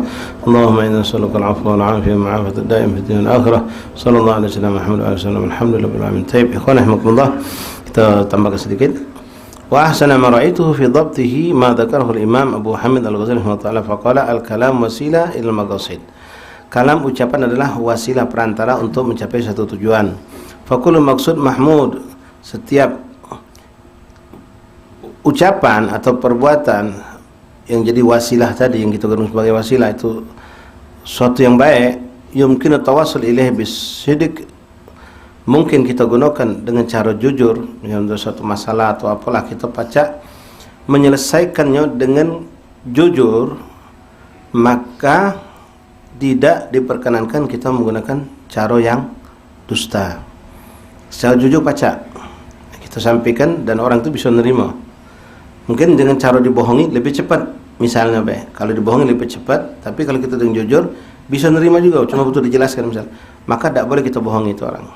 [SPEAKER 1] اللهم إنا نسألك العفو والعافية والمعافاة الدائم في الدنيا والآخرة. صلى الله عليه وسلم محمد وعلى آله وسلم. الحمد لله رب العالمين. Taib, ikhwan rahimakumullah. Kita tambahkan sedikit. Wa ahsana ma ra'aituhu fi dhabtihi ma dzakarahu al-Imam Abu Hamid Al-Ghazali rahimahullah faqala al-kalam wasila ila al-maqasid. Kalam ucapan adalah wasilah perantara untuk mencapai satu tujuan. Faqul maksud mahmud, setiap ucapan atau perbuatan yang jadi wasilah tadi yang kita gunakan sebagai wasilah itu suatu yang baik, yumkinu tawassul ilaih bis-sidq, mungkin kita gunakan dengan cara jujur, misalnya suatu masalah atau apalah kita baca menyelesaikannya dengan jujur, maka tidak diperkenankan kita menggunakan cara yang dusta. Secara jujur pacak kita sampaikan dan orang itu bisa nerima. Mungkin dengan cara dibohongi lebih cepat. Misalnya kalau dibohongi lebih cepat, tapi kalau kita dengan jujur bisa nerima juga, cuma butuh dijelaskan misal. Maka tidak boleh kita bohongi itu orang.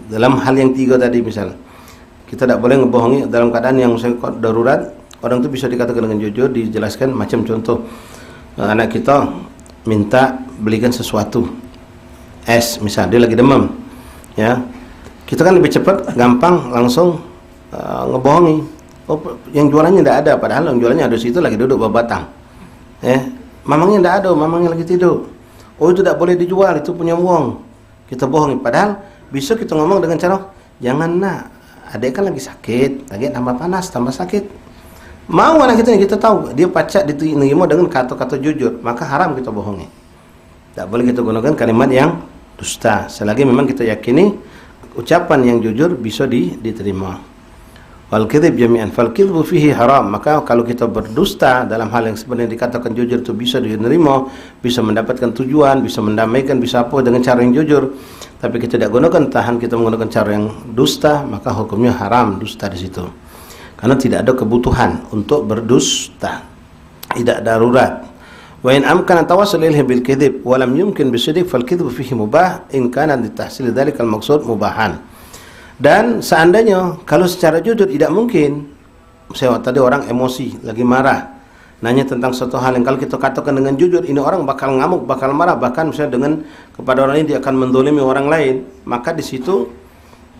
[SPEAKER 1] Dalam hal yang 3 tadi misal, kita tidak boleh ngebohongi dalam keadaan yang darurat. Orang itu bisa dikatakan dengan jujur, dijelaskan. Macam contoh, anak kita minta belikan sesuatu, es misal, dia lagi demam, ya. Kita kan lebih cepat, gampang, langsung ngebohongi. Oh, yang jualannya tidak ada, padahal yang jualannya ada situ lagi duduk bawa batang. Mamangnya tidak ada, mamangnya lagi tidur. Oh, itu tidak boleh dijual, itu punya uang. Kita bohongi, padahal bisa kita ngomong dengan cara, jangan nak, adik kan lagi sakit, lagi tambah panas, tambah sakit. Mau anak kita tahu dia pacak diterima dengan kata-kata jujur, maka haram kita bohongi. Tak boleh kita gunakan kalimat yang dusta selagi memang kita yakini ucapan yang jujur bisa diterima. Wal kadzib jami'an fal kadzbu fihi haram. Maka kalau kita berdusta dalam hal yang sebenarnya dikatakan jujur itu bisa diterima, bisa mendapatkan tujuan, bisa mendamaikan, bisa apa dengan cara yang jujur, tapi kita tidak gunakan, tahan kita menggunakan cara yang dusta, maka hukumnya haram dusta di situ. Karena tidak ada kebutuhan untuk berdusta, tidak darurat. Wa in amkana tawassul ilaihi bil kadzib wa lam yumkin bisidq fal kadzbu fihi mubah in kana li tahsil dzalika al maqsud mubahan. Dan seandainya kalau secara jujur tidak mungkin, saya tadi orang emosi lagi marah nanya tentang suatu hal yang kalau kita katakan dengan jujur ini orang bakal ngamuk, bakal marah, bahkan misalnya dengan kepada orang ini dia akan mendolimi orang lain, maka di situ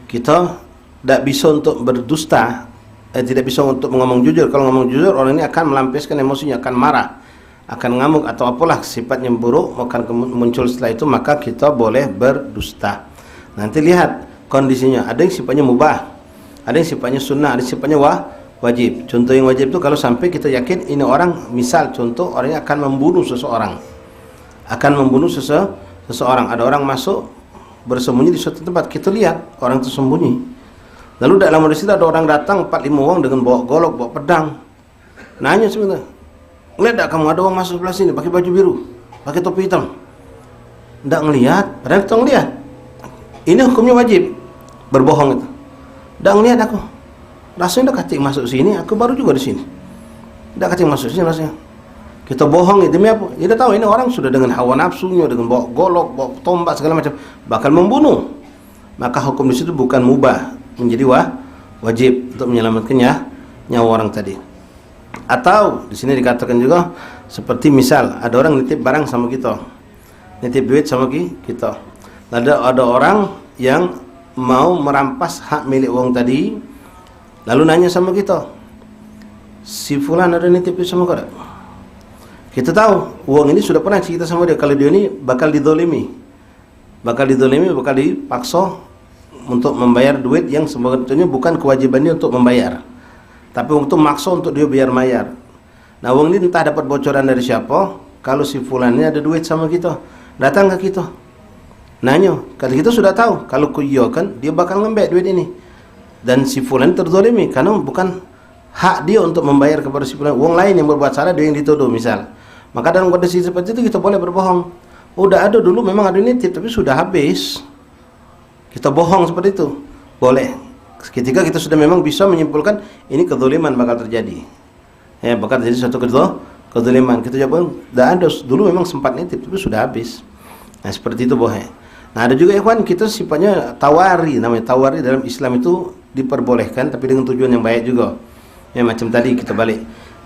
[SPEAKER 1] kita tidak bisa untuk berdusta, tidak bisa untuk ngomong jujur. Kalau ngomong jujur orang ini akan melampiaskan emosinya, akan marah, akan ngamuk atau apalah sifatnya buruk akan muncul setelah itu, maka kita boleh berdusta. Nanti lihat kondisinya, ada yang sifatnya mubah, ada yang sifatnya sunnah, ada yang sifatnya wajib. Contoh yang wajib itu kalau sampai kita yakin ini orang, misal contoh orangnya akan membunuh seseorang, seseorang, ada orang masuk bersembunyi di suatu tempat, kita lihat orang itu sembunyi, lalu dalam situ ada orang datang 4-5 orang dengan bawa golok, bawa pedang, nanya sebentar, ngeliat tak kamu ada orang masuk sebelah sini pakai baju biru, pakai topi hitam? Tidak ngelihat, padahal kita ngelihat. Ini hukumnya wajib berbohong itu. Tidak ngelihat aku, rasanya dah katik masuk sini, aku baru juga di sini. Tidak katik masuk sini rasanya. Kita bohong demi apa? Dia tahu ini orang sudah dengan hawa nafsunya, dengan bawa golok, bawa tombak segala macam, bakal membunuh. Maka hukum di situ bukan mubah, menjadi wajib untuk menyelamatkannya nyawa orang tadi. Atau di sini dikatakan juga seperti misal ada orang nitip barang sama kita, nitip duit sama kita. Ada orang yang mau merampas hak milik uang tadi, lalu nanya sama kita, si fulan ada nitip sama kau tak? Kita tahu uang ini sudah pernah cerita sama dia, kalau dia ini bakal didolimi, bakal dipaksa untuk membayar duit yang sebetulnya bukan kewajibannya untuk membayar, tapi untuk maksa untuk dia biar bayar. Nah, uang ini entah dapat bocoran dari siapa. Kalau si fulan ini ada duit sama kita, datang ke kita, nanya, kalau kita sudah tahu kalau kuyokan dia bakal ngembek duit ini, dan si fulan terzalimi karena bukan hak dia untuk membayar kepada si fulan, uang lain yang berbuat salah dia yang dituduh misal. Maka dalam kondisi seperti itu kita boleh berbohong. Udah ada dulu memang ada nitip tapi sudah habis, kita bohong seperti itu boleh. Ketika kita sudah memang bisa menyimpulkan ini kezaliman bakal terjadi, bakal terjadi suatu kezaliman, kita jawab tidak ada dulu memang sempat nitip tapi sudah habis. Nah, seperti itu boleh. Nah, ada juga ikhwan kita sifatnya tawari, namanya tawari dalam Islam itu diperbolehkan tapi dengan tujuan yang baik juga. Ya, macam tadi kita balik.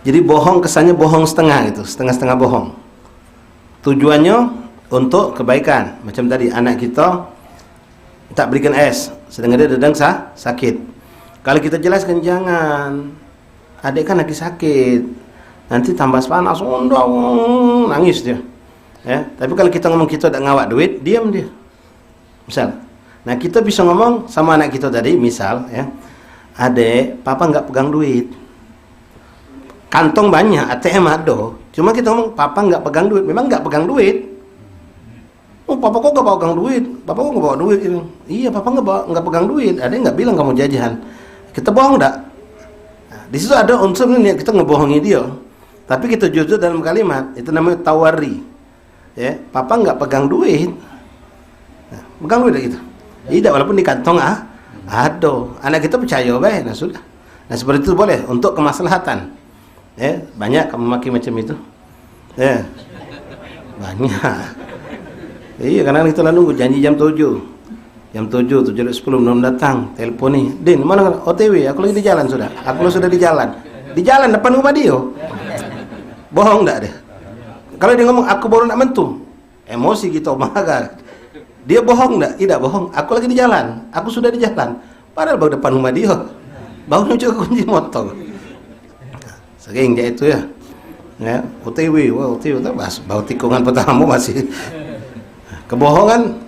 [SPEAKER 1] Jadi bohong kesannya bohong setengah gitu, setengah-setengah bohong. Tujuannya untuk kebaikan. Macam tadi anak kita tak berikan es sedangkan dia sedang sakit. Kalau kita jelaskan jangan, adik kan lagi sakit, nanti tambah panas, nangis dia. Ya, tapi kalau kita ngomong kita tak ngawak duit, diam dia. Misal, nah kita bisa ngomong sama anak kita tadi, misal, ya, adek, papa nggak pegang duit, kantong banyak, ATM ada, cuma kita ngomong papa nggak pegang duit, memang nggak pegang duit. Oh, papa kok nggak pegang duit, papa kok nggak bawa duit, gitu. Iya, papa nggak pegang duit, adek nggak bilang kamu jajan, kita bohong nggak? Nah, di situ ada unsur ini kita ngebohongi dia, tapi kita jujur dalam kalimat, itu namanya tawari. Ya, papa nggak pegang duit. Nah, pegang duit gitu. Tidak, walaupun di kantong ada. Anak kita percaya baik, nah sudah. Nah seperti itu boleh untuk kemaslahatan. Ya, banyak kamu maki macam itu. Ya. Banyak. Iya, karena kita lah nunggu janji jam 7. Jam 7, 7.10 belum datang. Telepon nih. Din, mana? OTW, aku lagi di jalan sudah. Aku sudah di jalan. Di jalan depan rumah dia. Bohong enggak deh. Kalau dia ngomong aku baru nak mentu, emosi gitu, maka dia bohong enggak? Tidak bohong. Aku lagi di jalan. Aku sudah di jalan. Padahal baru depan rumah dia. Baru juga kunci motor. Sering dia itu ya. Ya, OTW, wah OTW itu bau tikungan pertama masih kebohongan.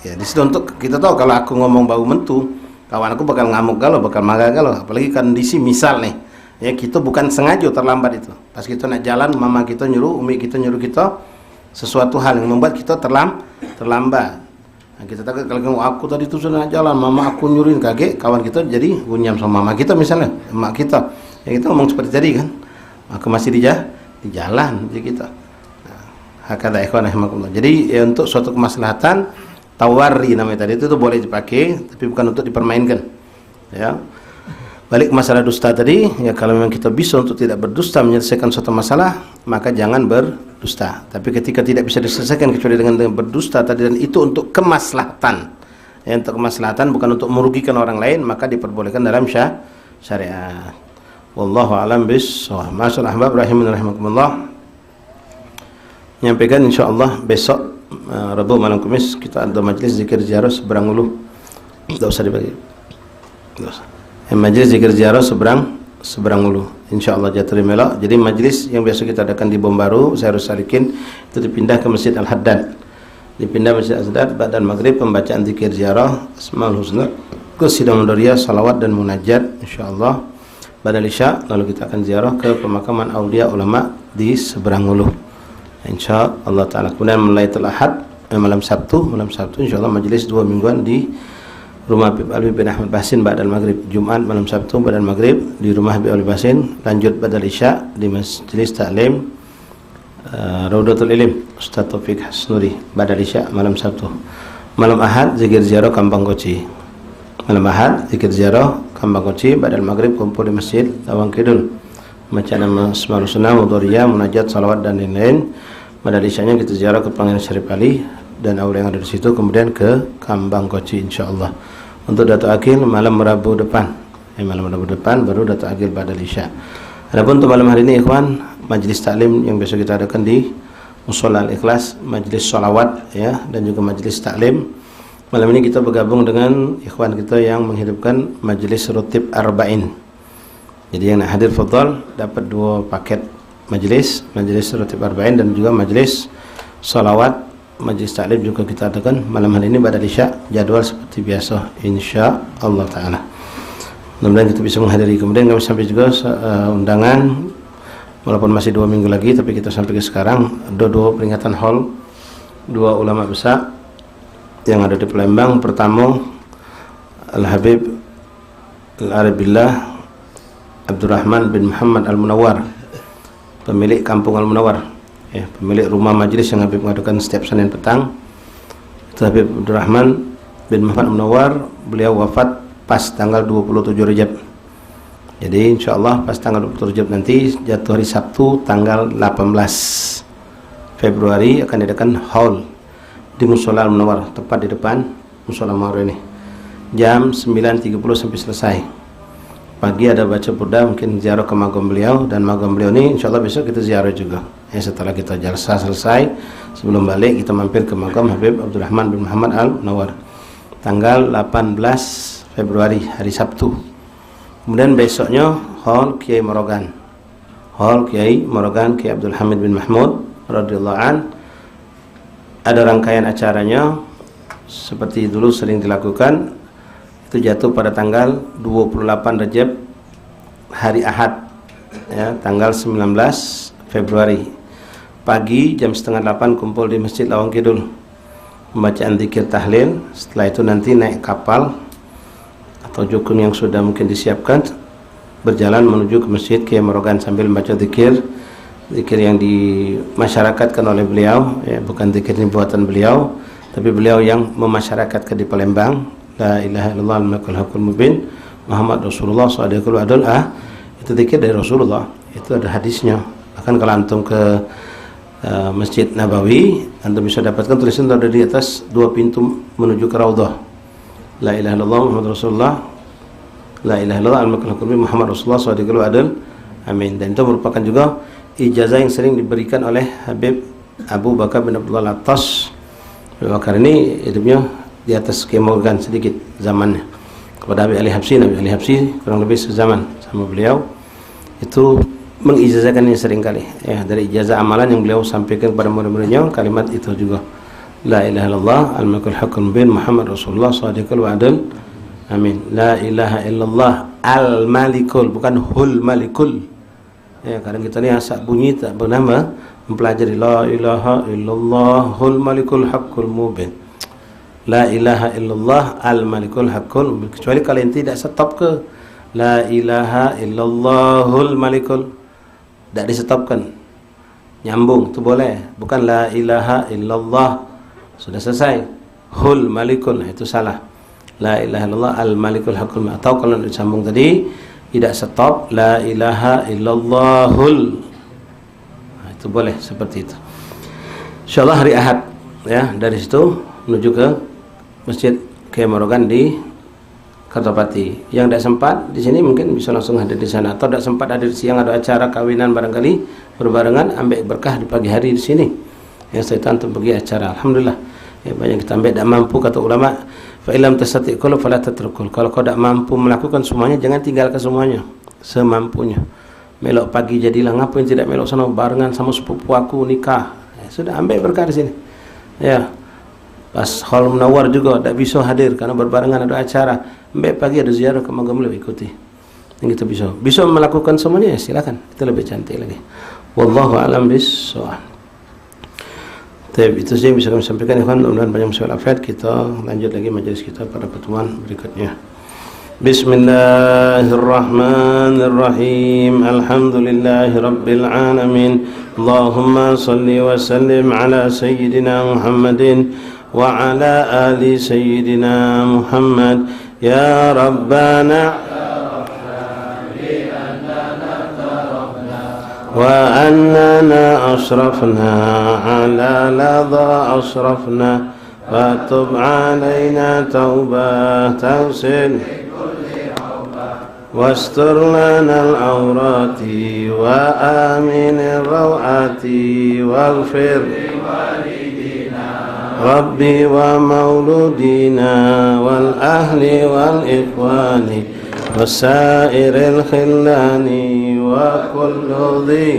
[SPEAKER 1] Ya, di situ untuk kita tahu kalau aku ngomong bau mentu, kawan aku bakal ngamuk galau, bakal marah galau. Apalagi kondisi misal nih, ya kita bukan sengaja terlambat itu. Pas kita nak jalan, mama kita nyuruh, umi kita nyuruh kita sesuatu hal yang membuat kita terlambat. Nah, kita takut kalau aku tadi itu sudah nak jalan, mama aku nyuruhin, kaget kawan kita jadi gunyam sama mama kita misalnya, emak kita. Ya kita ngomong seperti tadi kan, aku masih di jalan jadi kita. Hakada ikhwan rahimakumullah. Jadi ya, untuk suatu kemaslahatan tawari namanya tadi itu boleh dipakai, tapi bukan untuk dipermainkan. Ya. Balik ke masalah dusta tadi, ya kalau memang kita bisa untuk tidak berdusta menyelesaikan suatu masalah, maka jangan berdusta. Tapi ketika tidak bisa diselesaikan kecuali dengan berdusta tadi, dan itu untuk kemaslahatan. Ya, untuk kemaslahatan bukan untuk merugikan orang lain, maka diperbolehkan dalam syariat. Wallahu a'lam bissawab. Masyaallah ahbab rahimun rahimakumullah. Nyampaikan insyaallah besok Rabu malam Kamis kita ada majlis zikir ziarah seberang ulu. Tidak usah dibagi. Tidak usah. Majlis zikir ziarah seberang ulu. Insyaallah Jatuh Melok. Jadi majlis yang biasa kita adakan di Bom Baru, saya harus salikin itu dipindah ke Masjid Al-Haddad. Dipindah Masjid Al-Haddad ba'dal maghrib pembacaan zikir ziarah Asmaul Husna, qasidah mudhariyah, salawat dan munajat insyaallah. Badal Isya lalu kita akan ziarah ke pemakaman aulia ulama di seberang ulu. Insyaallah taala. Kemudian Lailatul Ahad malam Sabtu insyaallah majelis 2 mingguan di rumah Habib Ali bin Ahmad Basin ba'dal maghrib. Jumat malam Sabtu ba'dal maghrib di rumah Habib Ali Basin, lanjut badal Isya di majelis taklim Raudatul Ilim Ustaz Taufik Hasnuri ba'dal Isya malam Sabtu. Malam Ahad zikir ziarah Kampang Koci. Malam Ahad zikir ziarah Kampang Koci ba'dal maghrib kumpul di Masjid Lawang Kidul. Baca nama Asmaul Husna, mudhariyah, munajat, salawat dan lain-lain. Pada isyanya kita ziarah ke Pangeran Syarif Ali dan aula yang ada di situ, kemudian ke Kambang Koci insyaallah. Untuk data akhir malam Rabu depan. Malam Rabu depan baru data akhir pada Isya. Adapun untuk malam hari ini ikhwan, majlis taklim yang biasa kita adakan di Mushola Al-Ikhlas, majlis salawat ya dan juga majlis taklim. Malam ini kita bergabung dengan ikhwan kita yang menghidupkan majlis rutib arba'in. Jadi yang nak hadir fadhal dapat 2 paket majlis rutib arba'in dan juga majlis salawat, majlis taklim juga kita adakan malam hari ini pada Isya, jadwal seperti biasa insyaallah taala. Mudah-mudahan kita bisa menghadiri. Kemudian kami sampai juga undangan walaupun masih 2 minggu lagi, tapi kita sampai ke sekarang ada 2 peringatan haul 2 ulama besar yang ada di Palembang. Pertama Al-Habib Al-Arabillah Abdurrahman bin Muhammad Al-Munawwar, pemilik Kampung Al-Munawwar, ya, pemilik rumah majlis yang Habib mengadakan setiap Senin petang. Itu Habib Abdurrahman bin Muhammad Al-Munawwar, beliau wafat pas tanggal 27 Rajab. Jadi insyaallah pas tanggal 27 Rajab nanti jatuh hari Sabtu tanggal 18 Februari akan diadakan haul di Mushola Al-Munawwar, tepat di depan Mushola Al-Munawwar ini. Jam 9.30 sampai selesai. Pagi ada baca burda, mungkin ziarah ke magam beliau, dan magam beliau ini insyaallah besok kita ziarah juga. Ya, setelah kita jalsa selesai, sebelum balik kita mampir ke makam Habib Abdurrahman bin Muhammad Al-Munawwar. Tanggal 18 Februari hari Sabtu. Kemudian besoknya haul Kiai Morogan. Haul Kiai Morogan Kiai Abdul Hamid bin Mahmud radhiyallahu an. Ada rangkaian acaranya seperti dulu sering dilakukan, itu jatuh pada tanggal 28 Rajab hari Ahad ya, tanggal 19 Februari pagi jam 7:30 kumpul di Masjid Lawang Kidul, pembacaan zikir tahlil. Setelah itu nanti naik kapal atau jukun yang sudah mungkin disiapkan, berjalan menuju ke Masjid Kiai Morogan sambil membaca zikir yang dimasyarakatkan oleh beliau ya, bukan zikir ini buatan beliau, tapi beliau yang memasyarakatkan di Palembang, la ilaha illallah al-malikul haqqul mubin Muhammad Rasulullah sallallahu alaihi wasallam. Itu zikir dari Rasulullah, itu ada hadisnya. Bahkan kalau antum ke Masjid Nabawi, antum bisa dapatkan tulisan ada di atas 2 pintu menuju ke Raudhah, la ilaha illallah Muhammad Rasulullah, la ilaha illallah al-malikul haqqul mubin Muhammad Rasulullah sallallahu alaihi wasallam. Amin. Dan itu merupakan juga ijazah yang sering diberikan oleh Habib Abu Bakar bin Abdullah Al-Attas. Abu Bakar ini hidupnya di atas kemogan sedikit zamannya kepada Habib Ali Habsyi. Habib Ali Habsyi kurang lebih sezaman sama beliau. Itu mengijazahkannya sering kali ya, dari ijazah amalan yang beliau sampaikan kepada murid-muridnya kalimat itu juga, la ilaha illallah al-malikul haqqul mubin Muhammad Rasulullah sallallahu alaihi wasallam. Amin. La ilaha illallah al-malikul, bukan hul malikul ya. Kadang kita ni asal bunyi tak bernama mempelajari la ilaha illallah hul malikul haqqul mubin, la ilaha illallah al-malikul haqqul mubin. Kecuali kalian tidak stop ke la ilaha illallahul malikul, tak disetopkan, nyambung tu boleh. Bukan la ilaha illallah sudah selesai hul malikul, itu salah. La ilaha illallah al-malikul haqqul mubin. Atau kalau disambung tadi tidak stop, la ilaha illallahul, itu boleh seperti itu. Insyaallah hari Ahad ya, dari situ menuju ke Masjid Kiai Morogan di Kertopati. Yang tidak sempat di sini mungkin bisa langsung hadir di sana, atau tidak sempat hadir siang ada acara kawinan barangkali berbarengan, ambil berkah di pagi hari di sini. Yang saya untuk pergi acara, alhamdulillah ya, banyak kita ambil. Tak mampu kata ulama, fa illam tastati' kullu fala tatrukul. Kalau kau tidak mampu melakukan semuanya, jangan tinggalkan semuanya semampunya. Melok pagi jadilah, ngapain tidak melok sana barengan sama sepupu aku nikah ya, sudah ambil berkah di sini ya. Pas Hall Munawwar juga tak bisa hadir karena berbarengan ada acara, ambil pagi ada ziarah ke Magam lebih ikuti. Yang kita bisa melakukan semuanya ya, silakan, itu lebih cantik lagi. Wallahu a'lam bissawab. Itu saja yang bisa kami sampaikan. Mudah-mudahan banyak masalah afat. Kita lanjut lagi majelis kita pada pertemuan berikutnya. Bismillahirrahmanirrahim. Alhamdulillahirabbil alamin. Allahumma salli wa sallim ala sayyidina Muhammadin wa ala ali sayyidina Muhammad. Ya Rabbana وأننا أشرفنا على لظى أشرفنا فتب علينا توبة تغسل واستر لنا العورات وآمن الروعات واغفر ربي ومولودينا والأهل والإخوان وسائر الخلان وكل ذي